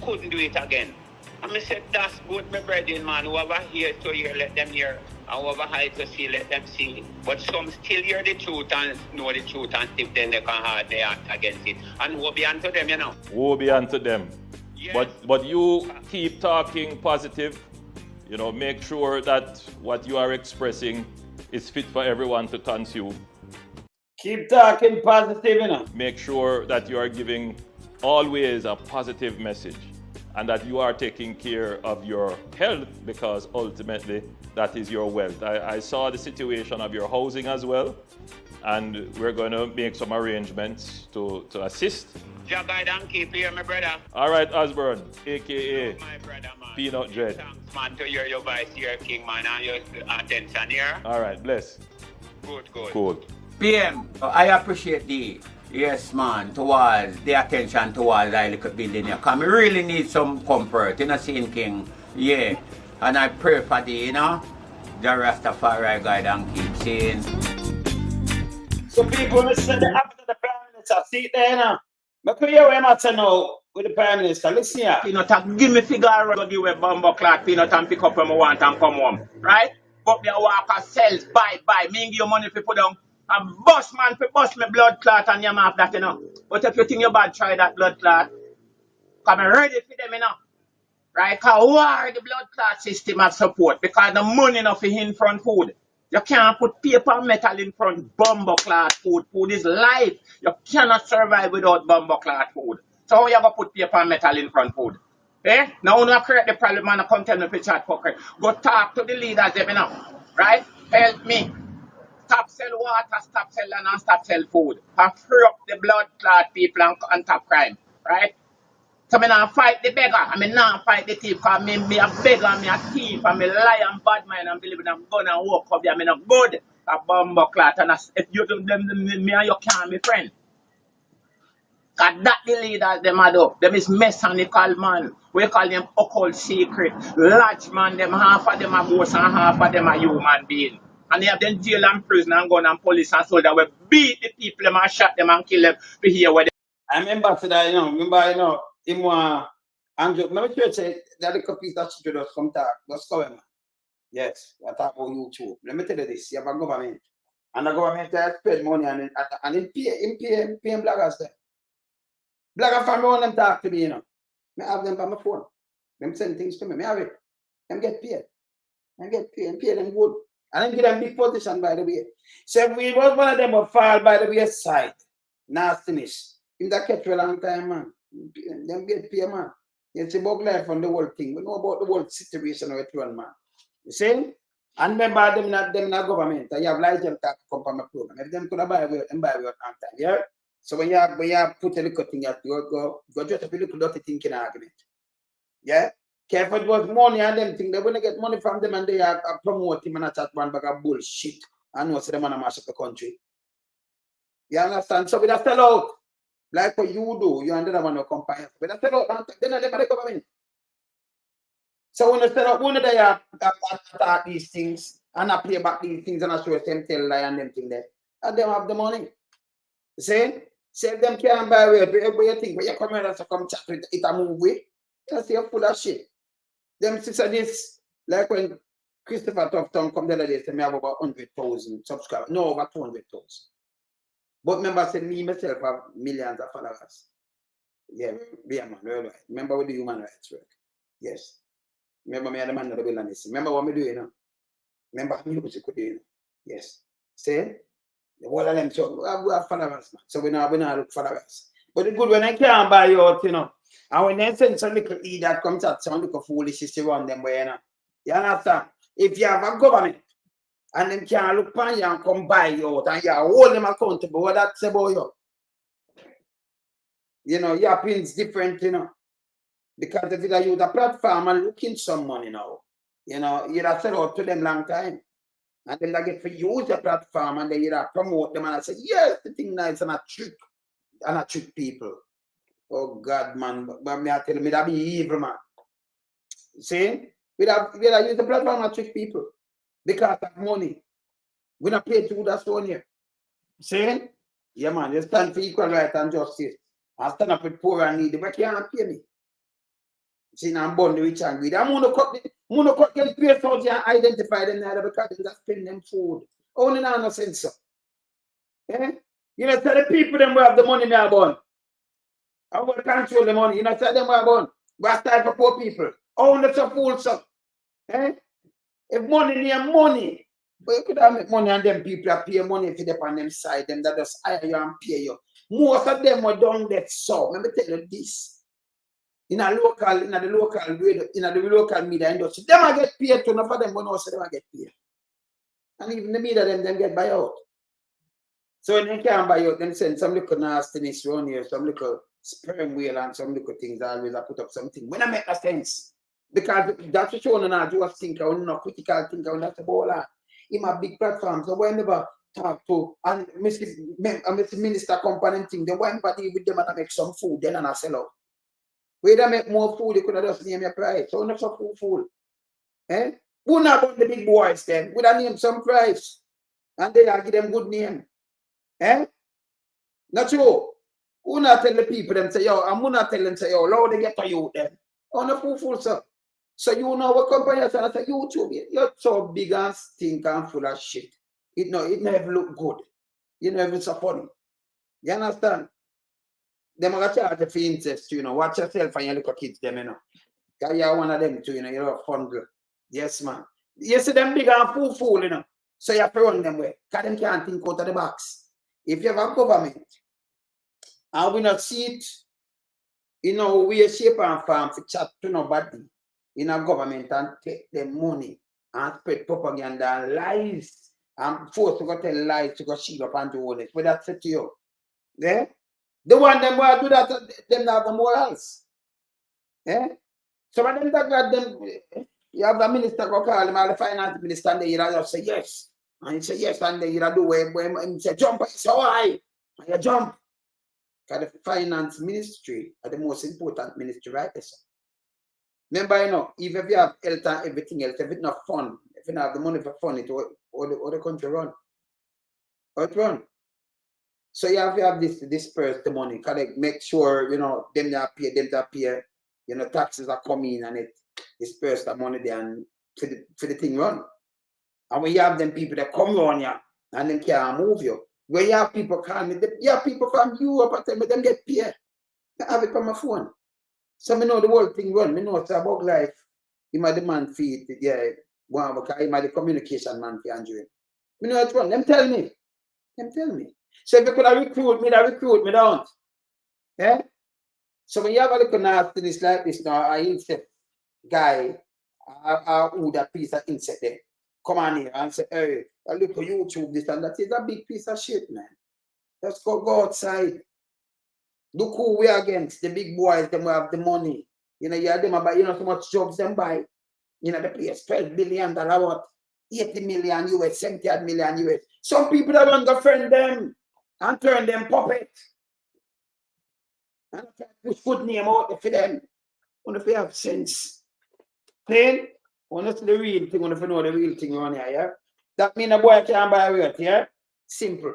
couldn't do it again. And I said, that's good, my brethren, man. Whoever hears to hear, let them hear. And whoever eyes to see, let them see. But some still hear the truth and know the truth, and if then they can hard they act against it. And woe be unto them, you know. Woe be unto them. Yes. But you keep talking positive. You know, make sure that what you are expressing is fit for everyone to consume. Keep talking positive, you know. Make sure that you are giving always a positive message and that you are taking care of your health, because ultimately that is your wealth. I saw the situation of your housing as well, and we're going to make some arrangements to assist. Jah guide and keep you, my brother. All right, Osborne, a.k.a. My brother, man. Peanut Dread. Thanks, man, to hear your voice here, King, man, and your attention here. All right, bless. Good, good. Cool. PM, I appreciate the, yes, man, towards the attention towards the little building here. Because we really need some comfort, you know, seeing King. Yeah. And I pray for the, you know, the Rastafari guide and keep seeing. So people, listen to the after the Prime Minister, see it there, you know. But you hear what I'm now with the Prime Minister, listen here. Peanut, give me figure, go give me bumbo clock, Peanut, and pick up when I want and come home, right? But me a walk a sell, buy. Me give you money for put down. And bust man for bust me blood clot and you have that, you know. But if you think you bad, try that blood clot. Come ready for them, you know. Right? Because why the blood clot system have support? Because the money enough for in front food. You can't put paper and metal in front bumbo clot food. Food is life. You cannot survive without bumbo clot food. So how you gonna put paper and metal in front food? Eh? Now when you create the problem and come tell me for chat fucker. Go talk to the leaders them, you know. Right? Help me. Stop sell water, stop sell land, and stop sell food. And free up the blood clot people and top crime. Right? So I not fight the beggar, I not fight the thief, because me a beggar, me a thief, and me lie and bad mind and believe in a gun and walk up there, me not good. A bumbo clot, and if you do them, me and you can't be friends. Cause that the leaders them are do. Them is mechanical man. We call them occult secret. Large man, them half of them are ghosts and half of them are human being. And they have them jail and prison and gun and police and soldier. We beat the people, them and shot them and kill them to hear what they. I remember today, him Andrew, remember church say that little piece that she just come talk, just come man. Yes, I talk about YouTube. Let me tell you this, you have a government. And the government has spend money and pay bloggers there. Blogger family want them talk to me, you know. I have them by my phone. Them send things to me. I have it. Them get paid. And pay them good. And then give them big position, by the way. So if we was one of them will fall by the wayside, nastiness. In that catch for a long time, man. Them get paid, man. It's about life and the whole thing. We know about the whole situation of it run, man. You see? And remember them not government. You have like them talk come from my program. If them could have buy them buy on time. Yeah? So when you put a little thing at go just a little dirty thinking argument. Yeah? Careful it was money and them thing. They're gonna get money from them and they are promoting and chat one bag of bullshit. I know so them wanna mash up the country. You understand? So we just sell out. Like what you do, you and the one who compare. We just sell out, then they never government. So when you sell out, when they attack these things and I play back these things and I show them tell lie and them thing there. And them have the money. You see? Say them can't buy way. Everybody think when you come here and come chat with it a movie. That's you're full of shit. Them sister this, like when Christopher Tufton come the other day, say me have about 100,000 subscribers. No, over 200,000. But remember, say me myself have millions of followers. Yeah, be a man, right? Remember we do human rights work. Yes. Remember me and the man of the wilderness. Remember what me do, you know? Remember music we do, you know? Yes. See? The whole of them, so we have followers, man. So we now look followers. But it's good when I can't buy you out, you know. And when they send some little idiot comes out, some little foolishness to run them way, you know. You understand? If you have a government and them can't look upon you and come buy you out and you hold them accountable, what that's about you? You know, your opinion's different, you know. Because if you use a platform and looking some money now, you know, you'd have sell out to them long time. And then they get to use the platform and then you'd have promote them and I say, yes, the thing nice and I trick people. Oh God, man, but me I tell me that be evil, man. See? We have use the platform and trick people because of money. We not pay to that one here. See? Yeah, man, you stand for equal right and justice. I stand up with poor and needy, but you can't pay me. See, now I'm born the rich and greedy. I'm gonna cut them pay out and identify them now because they just spend them food. Only now no sense. So. Eh? You know, tell the people them who have the money now born. I'm going to control the money. You know, tell them what born. What's time for poor people? Oh, that's a fool, so. Eh? If money near money, but you could have make money and them people that pay money if you on them side, them that just hire you and pay you. Most of them were done that so. Let me tell you this. In the local media industry, them I get paid to enough of them when also them I get paid. And even the media them get buy out. So when they can't buy out, then send some little nastiness around here, some little sperm whale and some little things always I put up something. When I make a sense. Because that's what you want to do, thinker, or not critical thinker, that's the ball. In my big platforms, so whenever talk to and Mr. Minister company thing, then whenever deal with them and I make some food, then I sell out. Where they make more food, you could have just name your price. So not so food. Eh? Who not about the big boys then? We don't name some price. And they give them good name. Eh? Not true. Who not tell the people them say, yo, I'm not tell them say, yo, how they get to you then? Oh, no fool, sir. So you know what company is on YouTube? You're so big and stink and full of shit. It never look good. You never so funny. You understand? Them are charge for incest, you know. Watch yourself and your little kids, them, you know. Because you're one of them too, you know. You're a fun girl. Yes, man. You see them big and fool, you know. So you have to run them way. Because them can't think out of the box. If you have a government, and we not see it, you know, we shape and farm for chat to nobody in a government and take them money and spread propaganda and lies and force to go tell lies to go shield up and do all this. But that's it to you. Yeah? The one them who do that, them not have morals. Yeah? Some of them that got them, you have the minister go call him, or the finance minister, and they just say yes. And he say yes, and they do when he say jump, he say why? And you jump. Because the finance ministry are the most important ministry, right? Remember, you know, even if you have health and everything else, if it's not fun, if you don't have the money for fun, it all the country run. How it run? So you have to have this disperse the money, because they make sure, you know, them that pay, you know, taxes are coming and it disperse the money there and for the thing run. And when you have them people that come on you and them can't move you, when you have people calling me, you have people from Europe and tell me them get paid. I have it on my phone. So I know the whole thing run. I know it's about life. He might the man feed, yeah, one because he might the communication man for Andrew. I know it's run. Them tell me. So if you could recruit me, don't. Yeah? So when you have a little nastiness like this now, I insect guy, who that piece of insect there, come on here and say, hey, I look at YouTube, this and that is a big piece of shit, man. Let's go outside. Look who we are against, the big boys, them who have the money. You know, you have them about, you know, so much jobs them buy. You know, the place, $12 billion, what? 80 million US, 70 million US. Some people that want to friend them and turn them puppet. And push good name out for them. When if you have sense. Plain, when it's the real thing, when if you know the real thing on here, yeah? That means a boy can't buy a rate, yeah? Simple.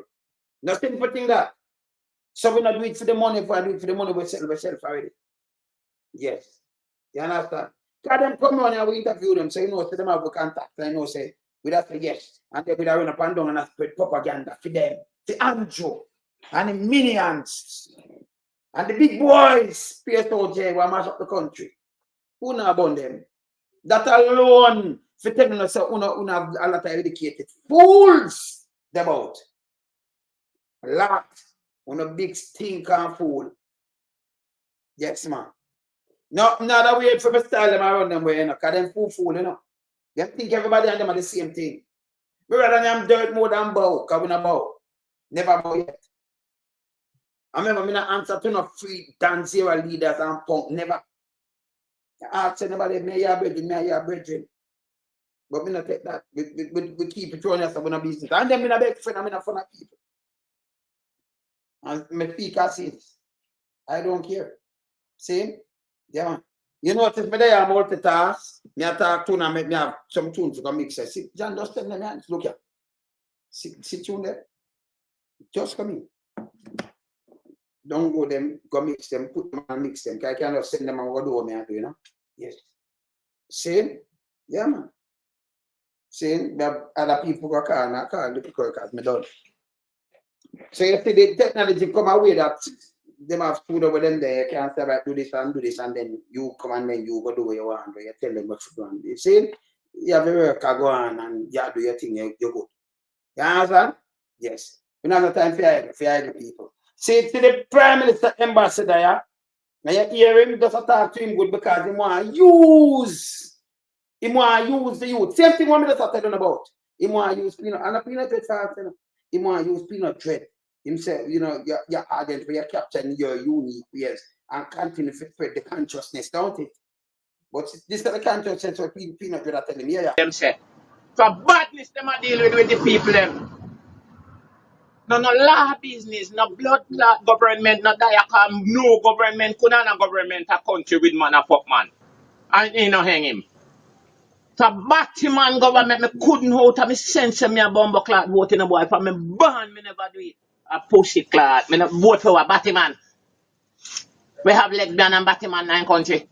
No simple thing that. So we not do it for the money, if I do it for the money, we sell already. Yes. You understand? Because them come on and we interview them, so you know, so them have a contact, I know, say, we have to say yes. And they will run up and down and spread propaganda for them, for Andrew, and the minions, and the big boys, PSOJ, will mash up the country. Who know about them? That alone, for telling us, who have a lot of educated fools about. A lot. One a big stinker fool. Yes, man. No, that way for the style them around them way, you know, because them fool, you know. They think everybody and them are the same thing. We rather them dirt more than bow, because we not bow. Never bow yet. I remember me not answer to no free dance zero leaders and punk, never. I ask anybody, may your brethren. But we not take that. We keep it throwing us up on a business. And then we not beg friend, I'm not fun of people. And my speaker says, I don't care. See? Yeah. You notice me there, I'm multitask. Me talk tune and me have some tunes to go mix it. See, John, just tell them, man, look here. See tune there. Just come in. Don't go them, go mix them, put them and mix them. Because I cannot send them and go do what me do, you know? Yes. See? Yeah, man. See, the other people go call me, I call the people because me done. So you see the technology come away that them have food over them there, you can't say right, do this, and then you come and then you go do what you want, you tell them what to do. You see, you have a work go on and you do your thing, you go. You understand? Yes. We don't have no time for idle people. See the Prime Minister ambassador, yeah? Now you hear him just talk to him good because he want to use the youth. Same thing what I just tell them about. He want to use peanut, and a peanut is fast, you know. He want to use peanut dread. Himself, you know, you're ardent where you're capturing your unique ways and continue to spread the consciousness, don't it? But this is the consciousness of peanut dread, I tell him, yeah. Them say, for badness, them are dealing with the people, them. No law business, no blood clot government, no diacom, no government, couldn't have government a country with man a fuck man. And you know hang him. So Batman government, me couldn't hold me sense me a bomber clot voting a boy. For me born, me never do it. A pussy clot. Me not vote for a Batman. We have leg down and Batman in country.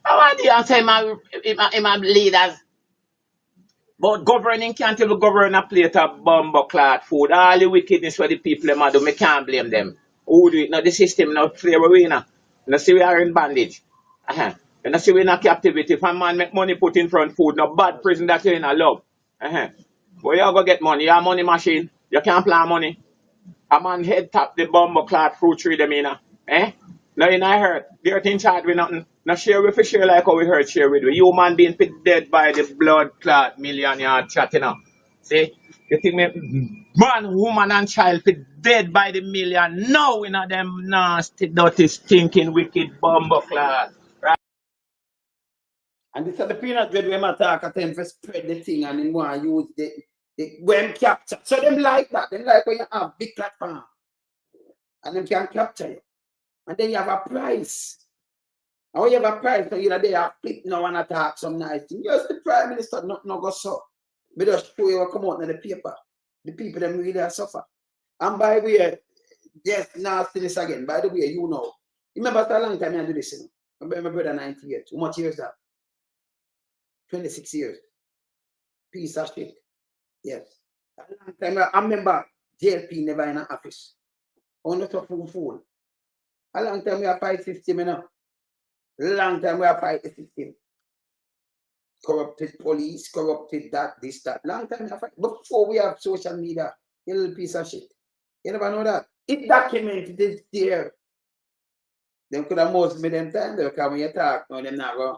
How are you say my leaders? But governing can't even govern a plate of bumbo clot food. All the wickedness where the people them a do, me can't blame them. Who do it? Now the system now play away now. You see we are in bondage. You see we in a captivity. If a man make money put in front food, no bad prison that you in a love. Where you go get money? You have money machine. You can't plan money. A man head tap the bumbo clot fruit tree them in. Now in I heard, they're in charge with nothing. Now share with share like how we heard share with you. Human being pit dead by the blood clot million yard chat, you know. See? You think me man, woman and child pit dead by the million. No, we know them nasty, dirty, stinking, wicked bumbo clot. Right? And this is the peanut bread when I talk at them for spread the thing and then want to use the when capture. So them like that. Them like when you have big platform. And them can capture you. And then you have a price. And when you have a price, so you know they have click now and attack some nice thing. Yes, the Prime Minister not go so. But just show you what come out in the paper. The people them really suffer. And by the way, yes, nastiness again. By the way, you know. Remember how long time I do this, you know? I remember my brother 98. How much years that? 26 years. Piece of shit. Yes. A long time I remember JLP never in an office. Only to fool. A long time we have fight system, you know. Long time we have fight the system. Corrupted police, corrupted that, this, that. Long time we have fight. Before we have social media, you little piece of shit. You never know that. It documented this there. Them could have most of them time, they'll come when you talk, no, they're not going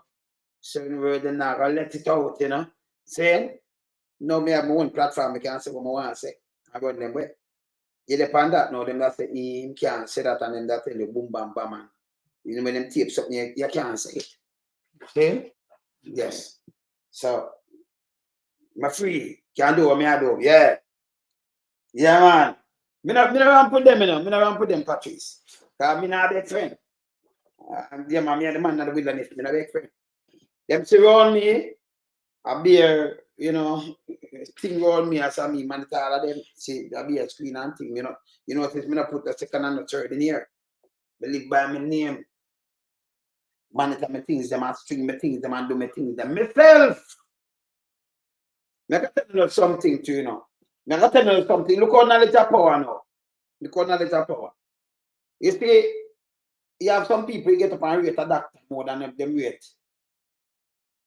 certain word, they're not going to let it out, you know. Saying, no, me have my own platform, I can't say what I want to say. I run them way. You depend that now, them that say, him can't say that, and then that tell you boom, bam, bam, man. You know, when them tapes up, you can't say it. See? Yes. So, I'm free. Can't do what I do. Yeah. Yeah, man. Me not want to put them, you know. Me not want to put them patches. Because me not a big friend. And them and me and the man in the wilderness, me not a big friend. Them surround me, I bear, you know, thing around me as I me, man, all of them, see, I be a screen and thing, you know. You know, since me not put the second and the third in here. I live by my name. Monitor my things, them and string my things, them and do my things, them myself. I can tell you something too, you know. I can tell you something. Look how knowledge of power now. Look how knowledge of power. You see, you have some people who get up and rate a doctor more than them rate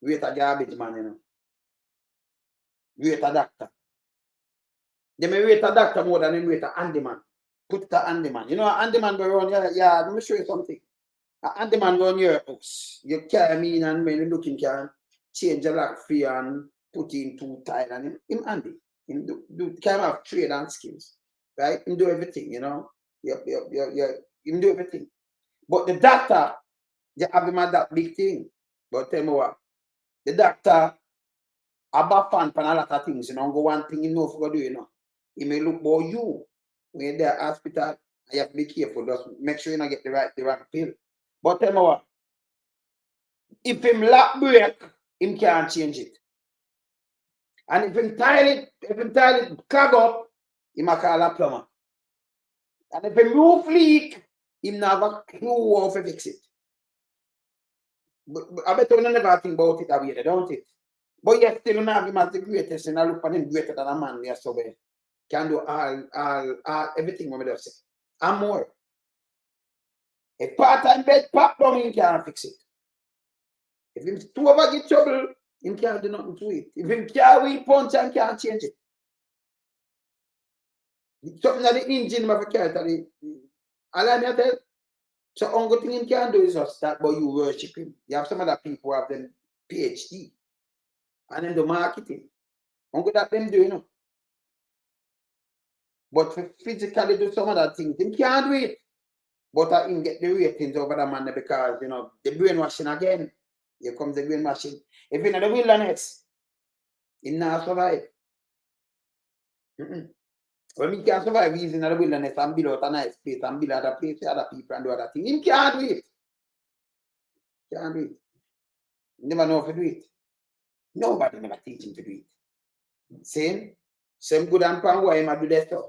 a garbage man, you know. Rate a doctor. They may rate a doctor more than them rate a handyman. Put it a handyman. You know, a handyman go around here, yeah, let me show you something. A handyman go on your house. You carry me in and when you looking can change the lock for you and put in 2 tiles and him handy. Him do kind of trade and skills. Right? Him do everything, you know. Him do everything. But the doctor, you have him at that big thing. But tell me what, the doctor have a fan for a lot of things, you know, go one thing you know for do, you know. He may look for you when you're there at hospital, you have to be careful, just make sure you don't get the right pill. But tell me what, if him lock break, him can't change it. And if him toilet clog up, he might call a plumber. And if him roof leak, him not have a clue how to fix it. But I bet you never think about it that way, don't it? But yet still not have him as the greatest, and I look at him greater than a man, yes, so well. Can do all everything what I just say. And more. If part-time bed pop down, he can't fix it. If him two over get trouble, he can't do nothing to it. If him can't wheel punch and can't change it. Something that the engine of a car, allow me to tell. So only thing he can do is just start by you worship him. You have some other people who have them PhD. And then the marketing. Only that them do, you know. But to physically do some other things, he can't do it. But I can get the ratings over the man because, you know, the brainwashing again. Here comes the brainwashing. If you're in the wilderness, he not survive. When he can't survive, he's in the wilderness and build out a nice place and build other place for other people and do other things. He can't do it. Can't do it. He never know how to do it. Nobody never teach him to do it. Same good and pan why he might do that stuff.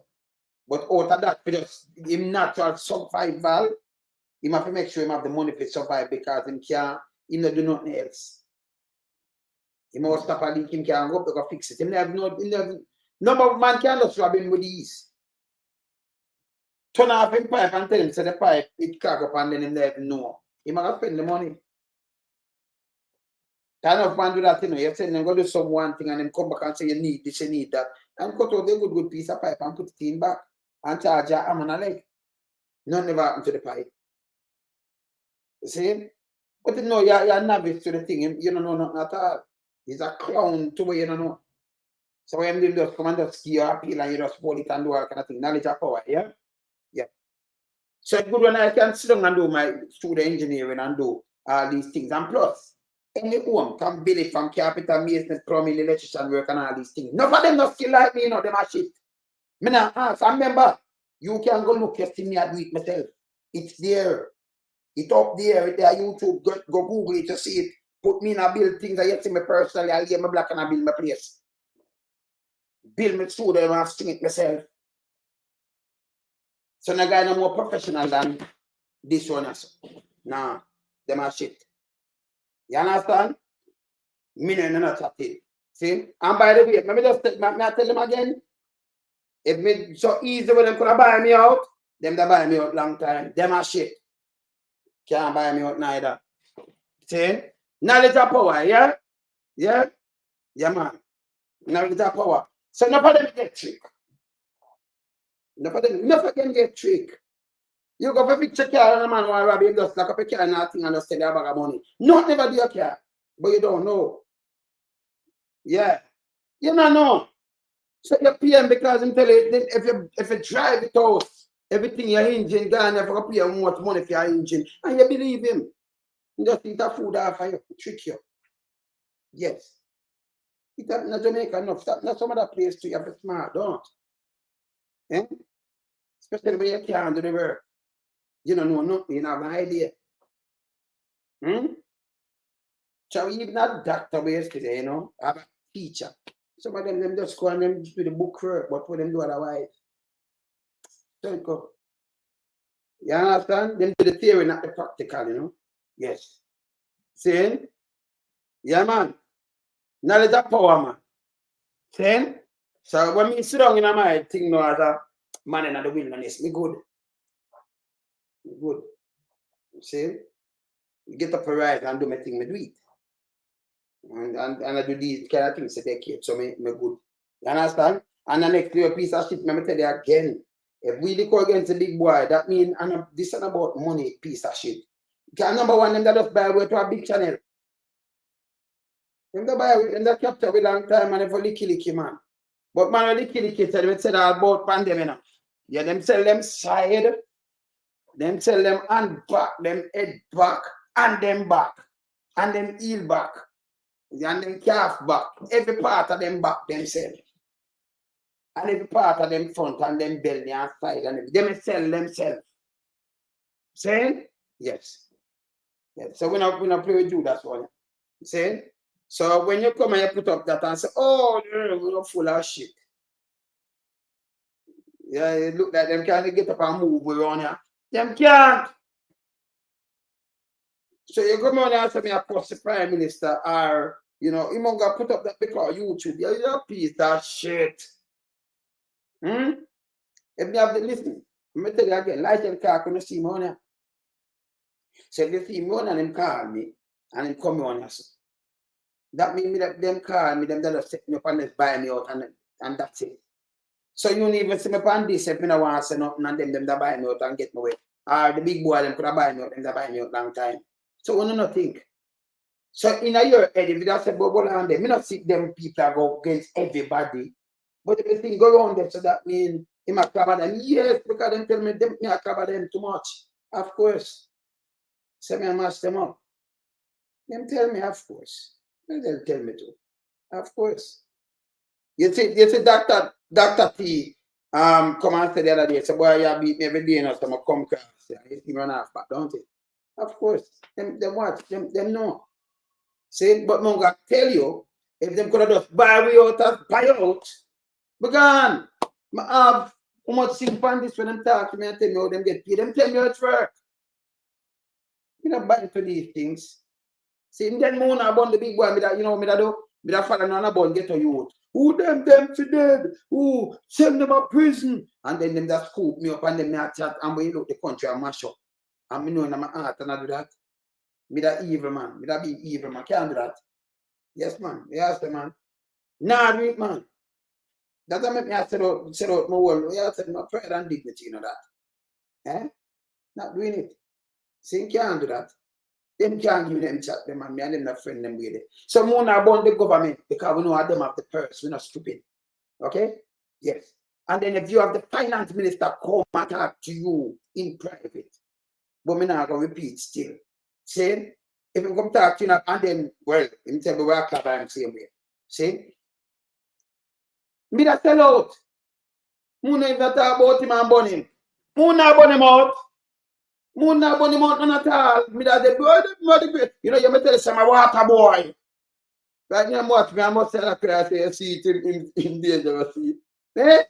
But out of that, just him natural survival, he have to make sure he have the money to survive because he can't He not do nothing else. He must stop a leak, him can go up, they go fix it. He never, no man can just rob him with these. Turn off him pipe and tell him, say the pipe, it crack up and then him never know. He must spend the money. Kind of man do that, you know, you send them go do some one thing and then come back and say you need this, you need that. And cut out the good piece of pipe and put it in back and charge your arm and a leg. Nothing ever happened to the pipe. You see? But you know, you're novice to the thing, you don't know nothing at all. He's a clown to where you don't know. So when you just come and just ski or appeal and you just hold it and do all kind of thing, knowledge of power, yeah? Yeah. So it's good when I can sit down and do my student engineering and do all these things. And plus, any home can build it from carpenter, mason, plumbing, electrician work and all these things. None of them not skill like me, you know, them are shit. Me not ask. I remember, you can go look, you see me, I do it myself. It's there. It's up there. It's there. YouTube, go Google it to see it. Put me in a build things. I see me personally. I lay my black and I build my place. Build my studio and I string it myself. So the guy no more professional than this one. Nah, them are shit. You understand? Me no not chatting. See? And by the way, let me just tell them again. If me so easy when them could buy me out, them that buy me out long time. Them are shit. Can't buy me out neither. See? Knowledge of power, yeah? Yeah? Yeah, man. Knowledge of power. So enough of them get trick. Enough of them get trick. You go for picture car and a man want to rob you, just lock up a car and nothing and just sell you a bag of money. Not never do your car. But you don't know. Yeah. You don't know. So you pay him because him tell you if you drive it out, everything your engine gone, you have to pay him much money for your engine. And you believe him. You just eat that food off and you trick you. Yes. It happens in Jamaica enough. Not some other place too. You have to be smart, don't. Eh? Especially when you can't do the work. You don't know nothing, you have an idea. So even a doctor yesterday, you know, I'm a teacher. Some of them just go and them do the book work, but what them do otherwise. So it go. You understand? Them do the theory, not the practical, you know. Yes. See? Yeah, man. Knowledge of power, man. See? So when me sit down in my thing now as a man in the wilderness, me good. Me good. See? You get up a rise and do my thing, me do it. And I do these kind of things to take care, so me good. You understand? And the next little piece of shit, me tell you again. If we go against the big boy, that means this is about money, piece of shit. Because number one, them that just buy away to a big channel. Them that buy away, them that capture with long time and they for licky man. But man, licky said they said about pandemic now. Yeah, them sell them side, them sell them hand back, them head back, and them back, and them heel back, and them calf back. Every part of them back them sell. And every part of them front and them belly and side and them sell themselves. Saying? Yes. Yes. So we not play with you, that's one. Saying? So when you come and you put up that and say, oh, we're full of shit. Yeah, it look like them can't get up and move around here. Them can't. So you come on and say me a post the Prime Minister or, you know, you must put up that because YouTube. You're a piece of shit. If you have to listen, let me tell you again, like and car couldn't see me on here. So if you see me on and them call me and them come on here. So that means that them call me, them just set me up and just buy me out and that's it. So you don't even see me on this if you don't want to say nothing and them that buy me out and get me away. Or the big boy them could have buy me out, them that buy me out long time. So we don't think. So in a year, if you just say bubble on them, I don't see them people go against everybody. But if you think go around them, so that means he might cover them. Yes, because them tell me them me cover them too much. Of course. So me mash them up. Them tell me, of course. They'll tell me too. Of course. You see Dr. T come and say the other day, so boy, you beat me every day now, so I come across. You see me run off back, don't you? Of course. Them what? Them know. See, but I'm gonna tell you, if them could have just buy out, but gone. I have how much things on this when them talk to me and tell me how them get paid. Them tell me how it's work. You don't buy into these things. See, then moon about the big boy, me that, you know, me that do, me that father on a bun get a youth. Who them for dead? Who send them a prison? And then them that scoop me up and them that chat and we look the country and mash up. And me know in my heart and I do that. Me that evil man, me that be evil man, can't do that. Yes, man. Yes, man. Nah, do it, man. That make me set out my world. Yeah, set my pride and dignity, you know that. Eh? Not doing it. See, can't do that. Them can't give them chat them and me and them not friend them with it. So more now about the government because we know how them have the purse. We're not stupid. Okay? Yes. And then if you have the finance minister come and talk to you in private, but me not gonna repeat still. See? If you come talk to you and then, well, him tell me where I clap I'm same way. See? Me that sell out. Moon not talk about him and burn him. Moon not burn him out. Moon not burn him out none at all. Me that the boy, you know, you may tell you some water boy. Right now, watch me, I must tell a cry, say, see it in danger, see. Eh?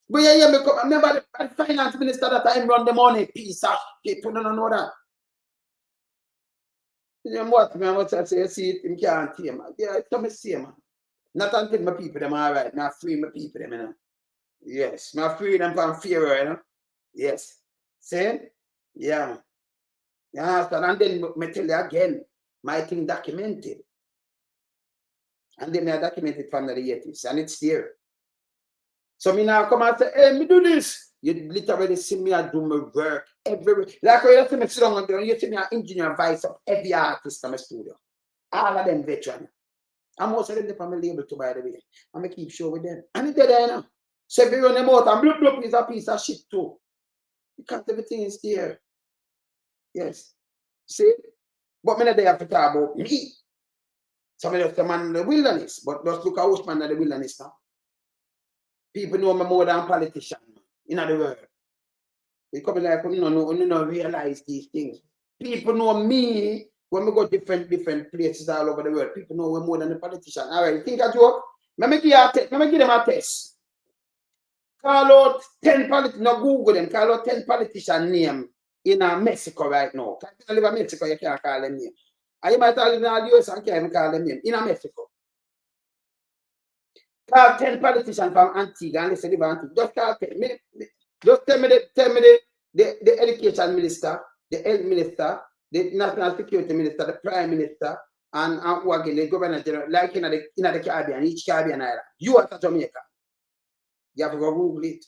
But yeah, me come, remember the finance minister that time run the money, piece of shit, you don't know that. You watch me, I must say, see it, him can't hear, man. Yeah, it's me see, man. Not until my people, them all right. Now free my people, them, you know. Yes, my free them from fear, you know. Yes. See? Yeah, man. You understand? And then me tell you again, my thing documented. And then I documented from the 80s, and it's there. So me now come and say, hey, me do this. You literally see me I do my work every like when you see me sit down and you see me an engineer vice of every artist in my studio. All of them veteran. And most of them from my label too, by the way. I'm gonna keep show with them. And it's there now. So if you run them out and bloop bloop is a piece of shit too. Because everything is there. Yes. See? But me not there have to talk about me. Somebody else man in the wilderness, but just look at which man in the wilderness now. People know me more than politicians in the world. They come like you know realize these things. People know me when we go different places all over the world. People know we more than the politician. All right, you think a joke? Let me give them a test. Call out 10 politicians. No, Google them. Call out 10 politician name in Mexico right now. If you live in Mexico, you can't call them name. And you might live in the US and can't even call them name. In Mexico. Call 10 politicians from Antigua and listen to Antigua. Just call 10. Just tell me the education minister, the health minister, the national security minister, the prime minister, and who again, the governor general, like in the Caribbean, each Caribbean island. You are at Jamaica. You have to go Google it.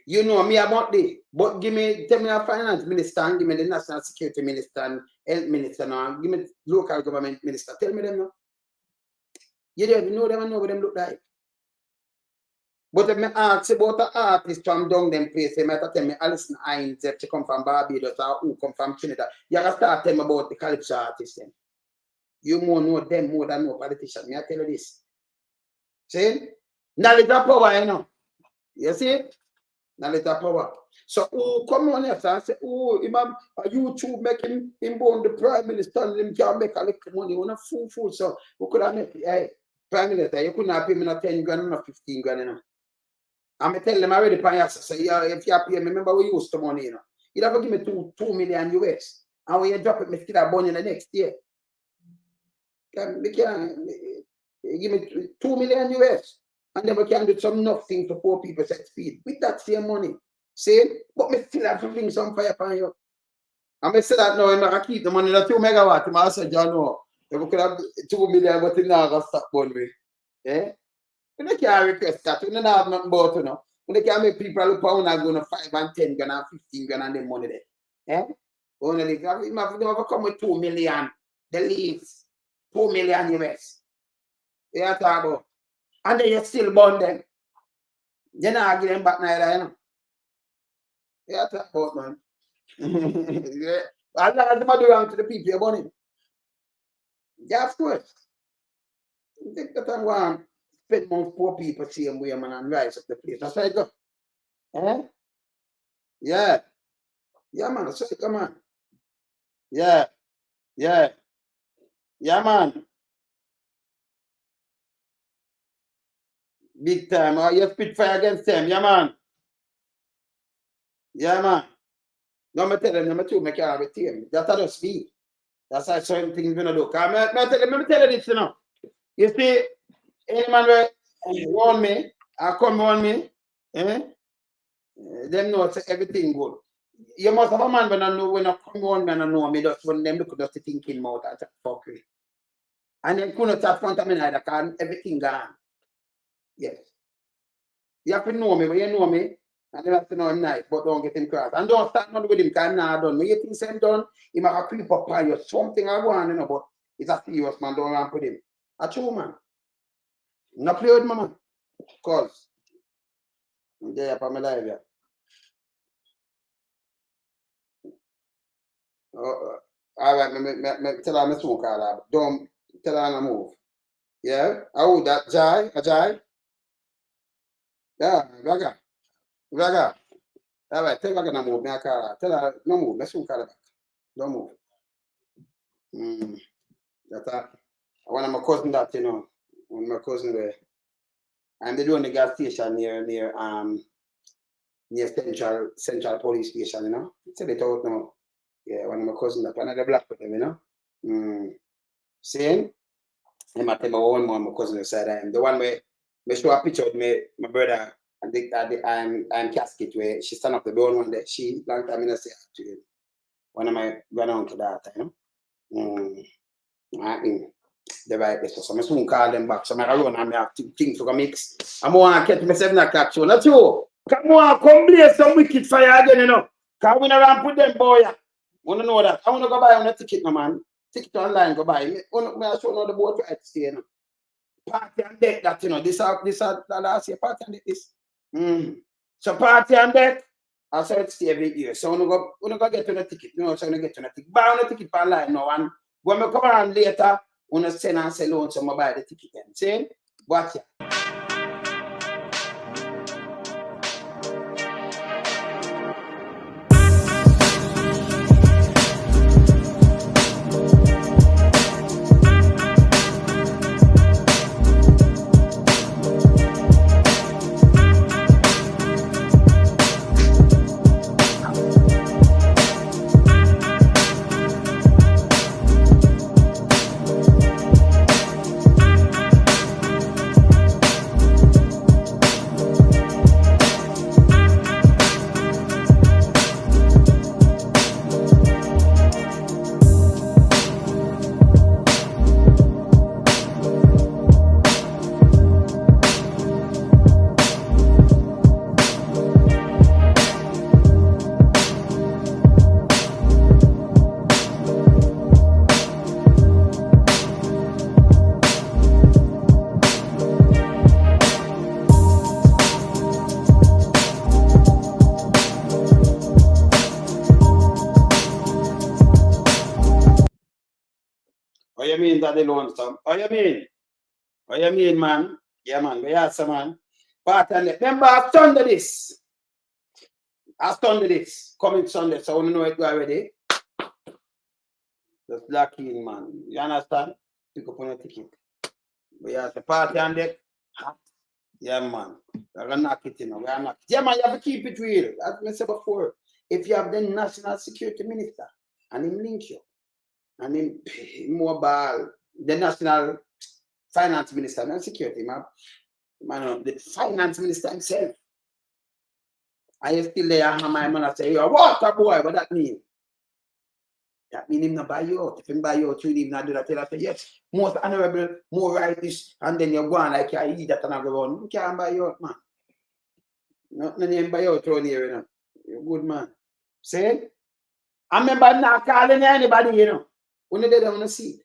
You know me about this, but tell me a finance minister and give me the national security minister and health minister now, and give me local government minister. Tell me them now. You don't even know them and know what them look like. But if I ask about an artist from down them place, they might tell me Alison Hines if she come from Barbados or who come from Trinidad. You have to start telling me about the calypso artists then. You more know them more than no politician. Me I tell you this. See? Knowledge of power, you know. You see? Knowledge of power. So who come on here and say, oh, Imam, a YouTube making him born the prime minister and him can make a little money. You're not fool. So who could I make? Hey, prime minister, you couldn't have pay me not 10 grand, not 15 grand, you know. I'm tell them already, so yeah, if you pay me, remember we used the money, you know. You'd have to give me 2 million US. And when you drop it, me still have money in the next year. Give me 2 million US. And then we can do some nothing to poor people set speed. With that same money. See? But me still have to bring some fire upon you. And I say that now, I'm going to keep the money, the 2 megawatt. I said, you know, if we could have 2 million, but it's not going to stop on me. Yeah? We can't request that. We don't have nothing about you know. We can't make people look pound and go to 5 and 10 grand and 15 grand and them money there. Eh? Only if you come with 2 million, the leaves, 2 million US. You have to talk about. And then you still burn them. You're not give them back neither, you know. You have to talk about, man. Yeah. A lot of them are doing wrong to the people you're burning. Yeah, of course. You think that I want spend more poor people same way, man, and rise up the place. That's how it go. Eh? Yeah. Yeah, man. That's how it go, man. Yeah. Yeah. Yeah, man. Big time. Oh, you spit fire against them. Yeah, man. Yeah, man. No, I tell them, no, I can't retain. That's just me. That's why certain things we don't do. Cause me tell you this, you know. You see, any man will warn me, I come warn me, them know say everything good. You must have a man when I know when I come warn me and I know me just when them look just thinking mouth and fuckery. And then couldn't chat front of me neither, cause everything gone. Yes. You have to know me, when you know me, and you have to know him nice, but don't get him cross. And don't start nothing with him, because I'm not done. When you think I'm done, he might creep up on you. Something I want, you know, but it's a serious man, don't run with him. A true man. Not play with my man. Cause I'm there for my life, yeah. All right, me tell her me soon call her. Don't tell her to move. Yeah? Oh, that Ajay? Yeah, Raga. All right, tell Raga to move, me I call her. Tell her, no move, me soon call her back. Don't move. That one of my cousin that, you know, one of my cousin where, and they do on the gas station near Central Police Station, you know. Tell it out now. Yeah, one of my cousins that another black with them, you know. Same. And I tell my one more, my cousin beside him. The one where me show a picture of me, my brother, and I'm casket where she stand up the door one day. She long time I say to you. One of my granduncle that, you know. The right place. So I soon call them back. So I run and I have things to mix. I'm going to catch my 7 o'clock show. Not you. Come on, come blaze some wicked fire again, you know. Because we never put them boy. I want to know that. I want to go buy on a ticket, no man. Ticket online, go buy. I show you the boat right stay, you know. Party and deck that, you know. This the last year party and deck this. So party and deck. I saw it stay every year. So I want to go get on a ticket. You know, so I want to get on a ticket. Buy on a ticket online now. And when I come around later, when I send and sell on, so I buy the ticket. See? Watch it. What you mean that they lonesome? What you mean? What you mean, man? Yeah, man. We are some man. Part and remember, I Sunday this. Coming Sunday, so I want to know it go already. Just lock in, man. You understand? Pick up on a ticket. We are the party and deck. Yeah, man. We're gonna knock it, you know. We are not. Yeah, man, you have to keep it real. As I said before, if you have the national security minister and him link you, and him mobile, the national finance minister, not security, man, the finance minister himself. I still there, and my man say, "Yo, what a boy, what that mean?" That mean him not buy you out. If him buy you out, you not do that. Tell us, yes, most honorable, more righteous, and then you go on like you eat that and I go on. You can't buy you out, man. Not name buy you out around here, you know. You're a good man. See? I remember not calling anybody, you know. When they don't want to see.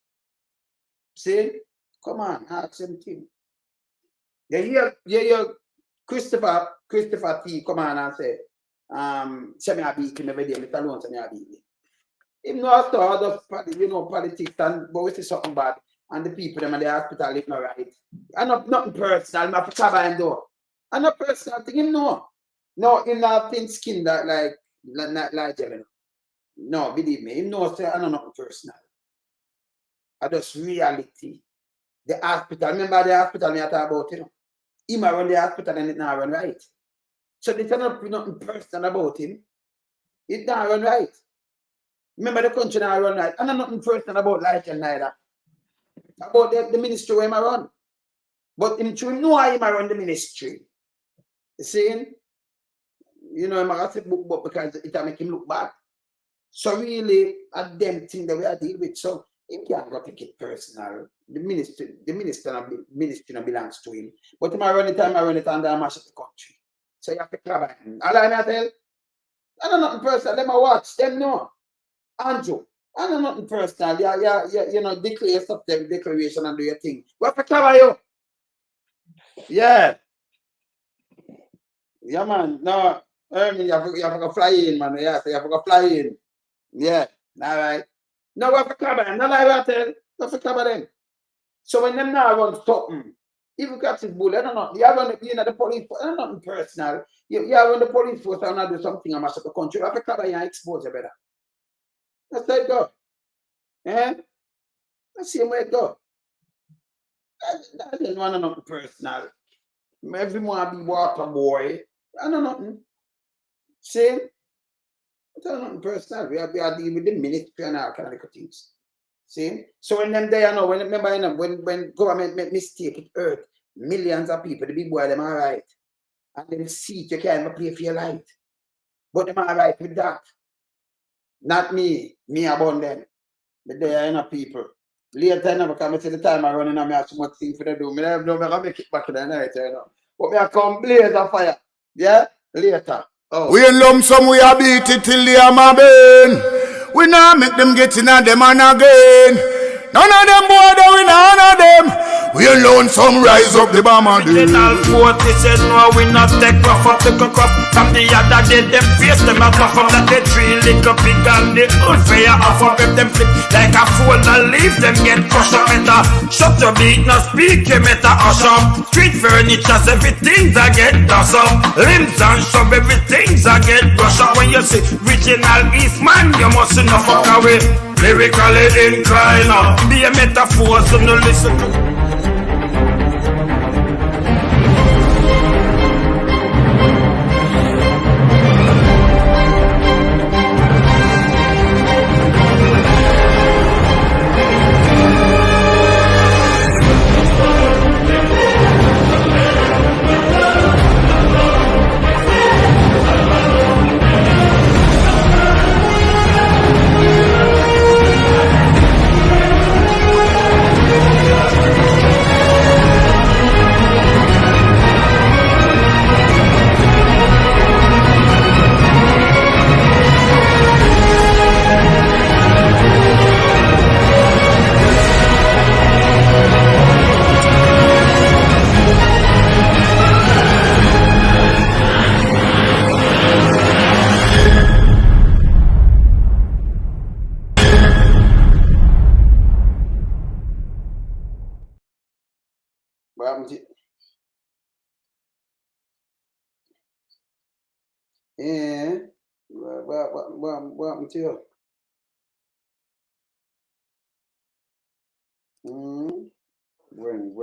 See? Come on, ask them thing. You hear Christopher T come on and say, send me a beat in the video, let alone send me a beat. Him no after other politics and but we see something bad and the people them in the hospital live not right. And nothing personal, my cover and door. And not personal thing, him no. No, him not thin skin that like jelly. No, believe me, him no say I know nothing personal. I just reality. The hospital, remember the hospital me I talk about, you know. Him run the hospital and it not run right. So they tell not nothing personal about him. It not run right. Remember the country now I run right. And I'm nothing personal about like and neither. About the ministry where I run. But him to know how I run the ministry. You see? You know, I'm going to book but because it make him look bad. So really, a them thing that we are dealing with. So him can't go take it personal. The ministry not belongs to him. But him I run it and I mash up the country. So you have to clap at him. All I tell, I know nothing personal. Them I watch, them know. Andrew, I know nothing personal. You know, declare yourself them declaration and do your thing. We have to clap at you. Yeah. Yeah, man. No, you have to fly in, man. Yeah, so you have to fly in. Yeah, all right. No, we have to cover them. Not like that. We have to cover them. So when them now run something, if you catch this bull, I don't know. You have on the police force, I don't know personal. You have on the police force and not do something and mash up the country. You have to cover you and expose you better. That's how it go. Eh? That's the same way it go. I didn't want nothing personal. Everyone be water boy. I know nothing. See? I don't know nothing personal. We are dealing with the ministry and all kind of things. See? So when them there, when remember, when government make mistake, it hurt millions of people. The big boy, them all right. And them see you can't even pay for your light. But them all right with that. Not me. Me about them. But they are enough people. Later, I because I see the time I running and I have so much things for them to do. I don't make it back in the night, you know. But I come blaze of fire. Yeah? Later. Oh. We in lump sum, we a beat it till the hammer burn. We now make them get in a them and again. None of them boy, we none of them. We alone some rise up the bomber. Original 40 said no, we not take rough up the cook up. From the other day, them face them a puff up. That they three little big and the old fire off up. If them flip like a fool and leave them get crushed up. Meta shut your beat, no speak, you meta hush up. Street furniture, everything's a get dust up. Limbs and shove, everything's a get brush up. When you see original East man, you must not fuck away. Lyrically inclined, be a metaphor, so no listen to. Yeah. What happened to you? When